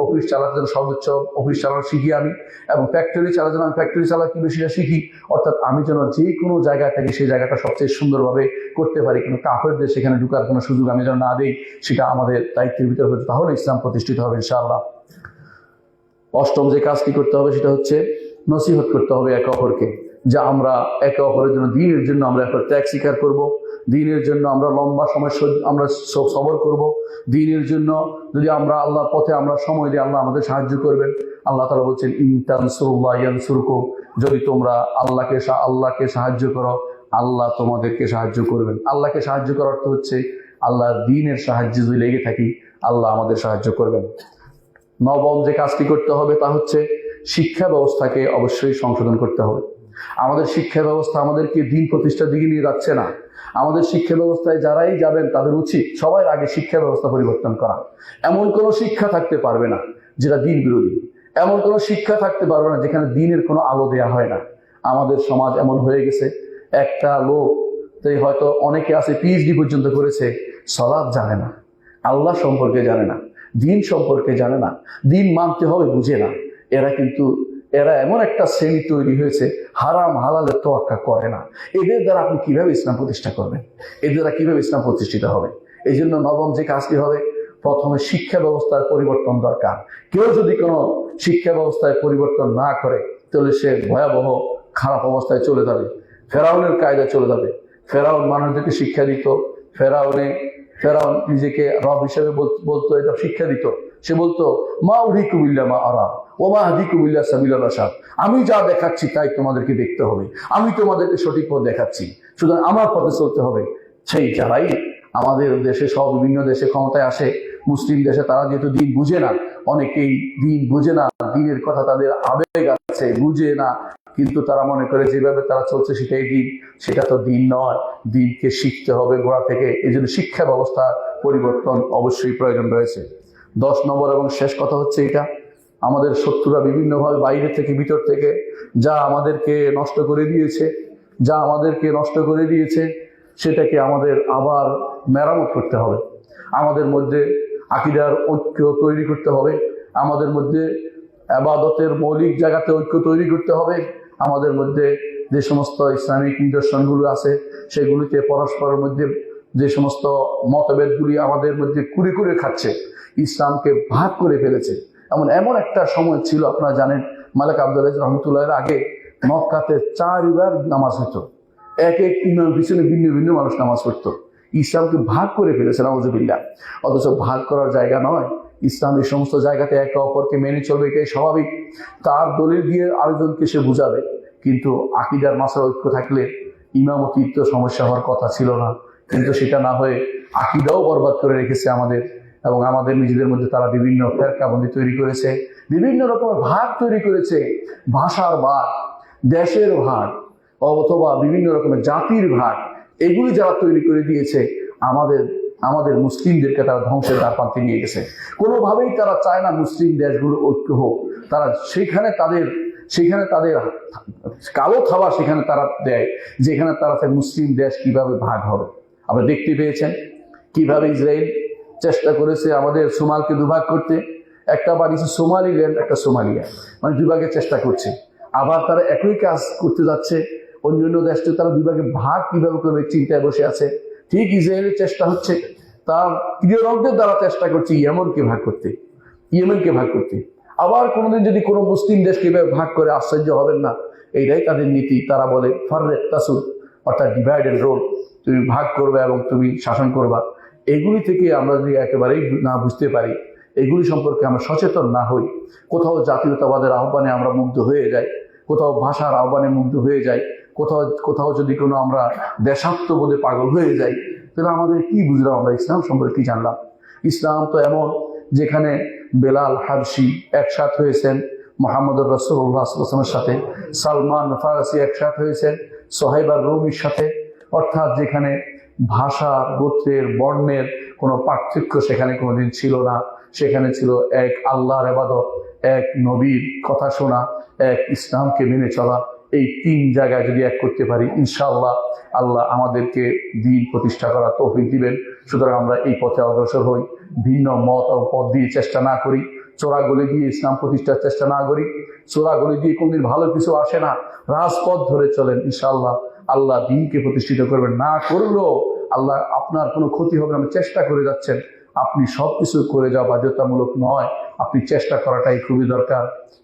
অফিস চালাতে যেন সর্বোচ্চ অফিস চালানো শিখি আমি, এবং ফ্যাক্টরি চালাতে যেন আমি ফ্যাক্টরি চালা কি বেশিটা শিখি। অর্থাৎ আমি যেন যে কোনো জায়গায় থাকি সেই জায়গাটা সবচেয়ে সুন্দরভাবে করতে পারি, কিন্তু কাফেরদের সেখানে ঢুকার কোনো সুযোগ আমি যেন না দিই, সেটা আমাদের দায়িত্বের ভিতরে হচ্ছে। তাহলে ইসলাম প্রতিষ্ঠিত হবে ইনশাআল্লাহ। অষ্টম যে কাজটি করতে হবে সেটা হচ্ছে নসিহত করতে হবে একে অপরকে, যে আমরা একে অপরের জন্য দিনের জন্য আমরা একটা ত্যাগ স্বীকার করব, দিনের জন্য আমরা লম্বা সময় আমরা সবর করব, দিনের জন্য যদি আমরা আল্লাহর পথে আমরা সময় দিই আল্লাহ আমাদের সাহায্য করবেন। আল্লাহ তাআলা বলছেন, ইন তানসুরুল্লাহ ইয়ানসুরকুম। যদি তোমরা আল্লাহকে সাহায্য করো, আল্লাহ তোমাদেরকে সাহায্য করবেন। আল্লাহকে সাহায্য করার অর্থ হচ্ছে আল্লাহর দ্বীনের সাহায্যে যদি লেগে থাকি, আল্লাহ আমাদের সাহায্য করবেন। নবম যে কাজটি করতে হবে তা হচ্ছে শিক্ষা ব্যবস্থাকে অবশ্যই সংশোধন করতে হবে। আমাদের শিক্ষা ব্যবস্থা আমাদেরকে দিন প্রতিষ্ঠার দিকে নিয়ে যাচ্ছে না। আমাদের শিক্ষা ব্যবস্থায় যারাই যাবেন তাদের উচিত সবার আগে শিক্ষা ব্যবস্থা পরিবর্তন করা। এমন কোনো শিক্ষা থাকতে পারবে না যেটা দিন বিরোধী, এমন কোনো শিক্ষা থাকতে পারবে না যেখানে দিনের কোনো আলো দেয়া হয় না। আমাদের সমাজ এমন হয়ে গেছে, একটা লোক হয়তো অনেকে আছে পিএইচডি পর্যন্ত করেছে, সালাত জানে না, আল্লাহ সম্পর্কে জানে না, দিন সম্পর্কে জানে না, দিন মানতে হবে বুঝে না। এরা এমন একটা শ্রেণী তৈরি হয়েছে, হারাম হালালের তোয়াক্কা করে না। এদের দ্বারা আপনি কিভাবে ইসলাম প্রতিষ্ঠা করবেন? এদের দ্বারা কিভাবে ইসলাম প্রতিষ্ঠিত হবে? এই জন্য নবম যে কাজটি হবে, প্রথমে শিক্ষা ব্যবস্থার পরিবর্তন দরকার। কেউ যদি কোনো শিক্ষা ব্যবস্থায় পরিবর্তন না করে, তাহলে সে ভয়াবহ খারাপ অবস্থায় চলে যাবে, ফেরাউনের কায়দায় চলে যাবে। ফেরাউন মানুষদেরকে শিক্ষা দিত, ফেরাউন নিজেকে রব হিসেবে বলতো, এটা শিক্ষা দিত। সে বলতো মা উরিকু বিল্লা মা আরা ও মা হাদিকু বিল্লা সাবিলা রাশাদ, আমি যা দেখাচ্ছি তাই তোমাদেরকে দেখতে হবে, আমি তোমাদেরকে সঠিক পথ দেখাচ্ছি, সুতরাং আমার পথে চলতে হবে। সেই যারাই আমাদের দেশে সব বিভিন্ন দেশে ক্ষমতায় আসে, মুসলিম দেশে, তারা যেহেতু দিন বুঝে না, অনেকেই দিন বুঝে না, দিনের কথা তাদের আবেগ আছে, বুঝে না, কিন্তু তারা মনে করে যেভাবে তারা চলছে সেটাই দিন। সেটা তো দিন নয়, দিনকে শিখতে হবে গোড়া থেকে। এই জন্য শিক্ষা ব্যবস্থা পরিবর্তন অবশ্যই প্রয়োজন রয়েছে। 10 নম্বর এবং শেষ কথা হচ্ছে এটা, আমাদের শত্রুরা বিভিন্নভাবে বাইরে থেকে ভিতর থেকে যা আমাদেরকে নষ্ট করে দিয়েছে, সেটাকে আমাদের আবার মেরামত করতে হবে। আমাদের মধ্যে আকীদার ঐক্য তৈরি করতে হবে, আমাদের মধ্যে ইবাদতের মৌলিক জায়গাতে ঐক্য তৈরি করতে হবে, আমাদের মধ্যে যে সমস্ত ইসলামিক নিদর্শনগুলো আছে সেগুলিতে পরস্পরের মধ্যে যে সমস্ত মতভেদগুলি আমাদের মধ্যে কুড়ে কুড়ে খাচ্ছে, ইসলামকে ভাগ করে ফেলেছে। এমন একটা সময় ছিল, আপনারা জানেন, মালিক আব্দুল আজিজ রহমতুল্লাহের আগে মক্কাতে 4বার নামাজ হতো, এক এক ইমাম পিছনে ভিন্ন ভিন্ন মানুষ নামাজ পড়তো। ইসলামকে ভাগ করে ফেলেছে নাউজুবিল্লাহ। অথচ ভাগ করার জায়গা নয়, ইসলাম এই সমস্ত জায়গাতে একে অপরকে মেনে চলবে, এটাই স্বাভাবিক। তার দলিল দিয়ে আরেকজনকে সে বুঝাবে, কিন্তু আকীদার মাসার ঐক্য থাকলে ইমামতির তো সমস্যা হওয়ার কথা ছিল না। কিন্তু সেটা না হয়ে আকীদাও বরবাদ করে রেখেছে আমাদের, এবং আমাদের নিজেদের মধ্যে তারা বিভিন্ন ফেরকাবন্দি তৈরি করেছে, বিভিন্ন রকমের ভাগ তৈরি করেছে, ভাষার ভাগ, দেশের ভাগ, অথবা বিভিন্ন রকমের জাতির ভাগ। এগুলি যারা তৈরি করে দিয়েছে, আমাদের মুসলিমদেরকে তারা ধ্বংসের দ্বারপ্রান্তে নিয়ে গেছে। কোনোভাবেই তারা চায় না মুসলিম দেশগুলো ঐক্য হোক। তারা সেখানে তাদের কালো থাবা সেখানে তারা দেয়, যেখানে তারা চায় মুসলিম দেশ কিভাবে ভাগ হবে। আপনারা দেখতে পেয়েছেন কিভাবে ইসরায়েল চেষ্টা করেছে আমাদের সোমালকে দুভাগ করতে। একটা বানিয়েছে সোমালিল্যান্ড, একটা সোমালিয়া, মানে দুভাগের চেষ্টা করছে। আবার তারা একই কাজ করতে যাচ্ছে অন্যান্য দেশকে তারা দুভাগে ভাগ কিভাবে করবে চিন্তায় বসে আছে। ঠিক ইসরায়েলের চেষ্টা হচ্ছে, তার প্রিয়রকদের দ্বারা চেষ্টা করছে ইয়েমেনকে ভাগ করতে। আবার কোনোদিন যদি কোনো মুসলিম দেশ কিভাবে ভাগ করে, আশ্চর্য হবেন না, এইটাই তাদের নীতি। তারা বলে ফাররেক তাসুদ, অর্থাৎ ডিভাইড এন্ড রুল, তুমি ভাগ করবে এবং তুমি শাসন করবা। এগুলি থেকে আমরা যদি একেবারেই না বুঝতে পারি, এগুলি সম্পর্কে আমরা সচেতন না হই, কোথাও জাতীয়তাবাদের আহ্বানে আমরা মুগ্ধ হয়ে যাই, কোথাও ভাষার আহ্বানে মুগ্ধ হয়ে যাই, কোথাও যদি কোনো আমরা দেশাত্মবোধে পাগল হয়ে যাই, তাহলে আমাদের কি বুঝলাম, আমরা ইসলাম সম্পর্কে কি জানলাম? ইসলাম তো এমন, যেখানে বেলাল হাবশি একসাথ হয়েছেন মুহাম্মদুর রাসূলুল্লাহ সাল্লাল্লাহু আলাইহি ওয়াসাল্লামের সাথে, সালমান ফারসি একসাথ হয়েছেন সোহাইব আর-রুমির সাথে, অর্থাৎ যেখানে ভাষা, গোত্রের, বর্ণের কোনো পার্থক্য সেখানে কোনোদিন ছিল না। সেখানে ছিল এক আল্লাহর ইবাদত, এক নবীর কথা শোনা, এক ইসলামকে মেনে চলা। এই 3 জায়গায় যদি এক করতে পারি, ইনশাআল্লাহ আল্লাহ আমাদেরকে দ্বীন প্রতিষ্ঠা করার তৌফিক দিবেন। সুতরাং আমরা এই পথে অগ্রসর হই, ভিন্ন মত ও পথ দিয়ে চেষ্টা না করি, চোরাগলি দিয়ে ইসলাম প্রতিষ্ঠার চেষ্টা না করি। চোরাগলি দিয়ে কোনদিন ভালো কিছু আসে না, রাজপথ ধরে চলেন, ইনশাআল্লাহ আল্লাহ দ্বীনকে প্রতিষ্ঠিত করবেন। না করলেও আল্লাহ আপনার কোনো ক্ষতি হবে না, আপনি চেষ্টা করে যাচ্ছেন। আপনি সবকিছু করে যাওয়া বাধ্যতামূলক নয়, আপনি চেষ্টা করাটাই খুবই দরকার।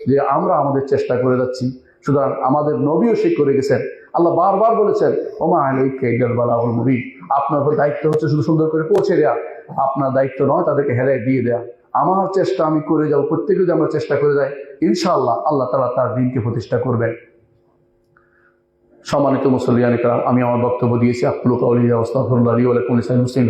যে আমরা আমাদের চেষ্টা করে যাচ্ছি, সুতরাং আমাদের নবীও সে করে গেছেন। আল্লাহ বারবার বলেছেন ওমা আলাইকা ইল্লাল বালাগুল মুবিন, আপনার উপর দায়িত্ব হচ্ছে শুধু সুন্দর করে পৌঁছে দেয়া, আপনার দায়িত্ব নয় তাদেরকে হেদায়েত দিয়ে দেয়া। আমার চেষ্টা আমি করে যাব, প্রত্যেকে যদি আমরা চেষ্টা করে যাই, ইনশাআল্লাহ আল্লাহ তাআলা তার দ্বীনকে প্রতিষ্ঠা করবেন। সম্মানিত মুসল্লিয়ান কিরাম, আমি আমার বক্তব্য দিয়েছি। আকুলু কাউলি ওয়া আস্তাগফিরুল্লাহ লি ওয়া লাকুম লিসাইরিল মুসলিমিন।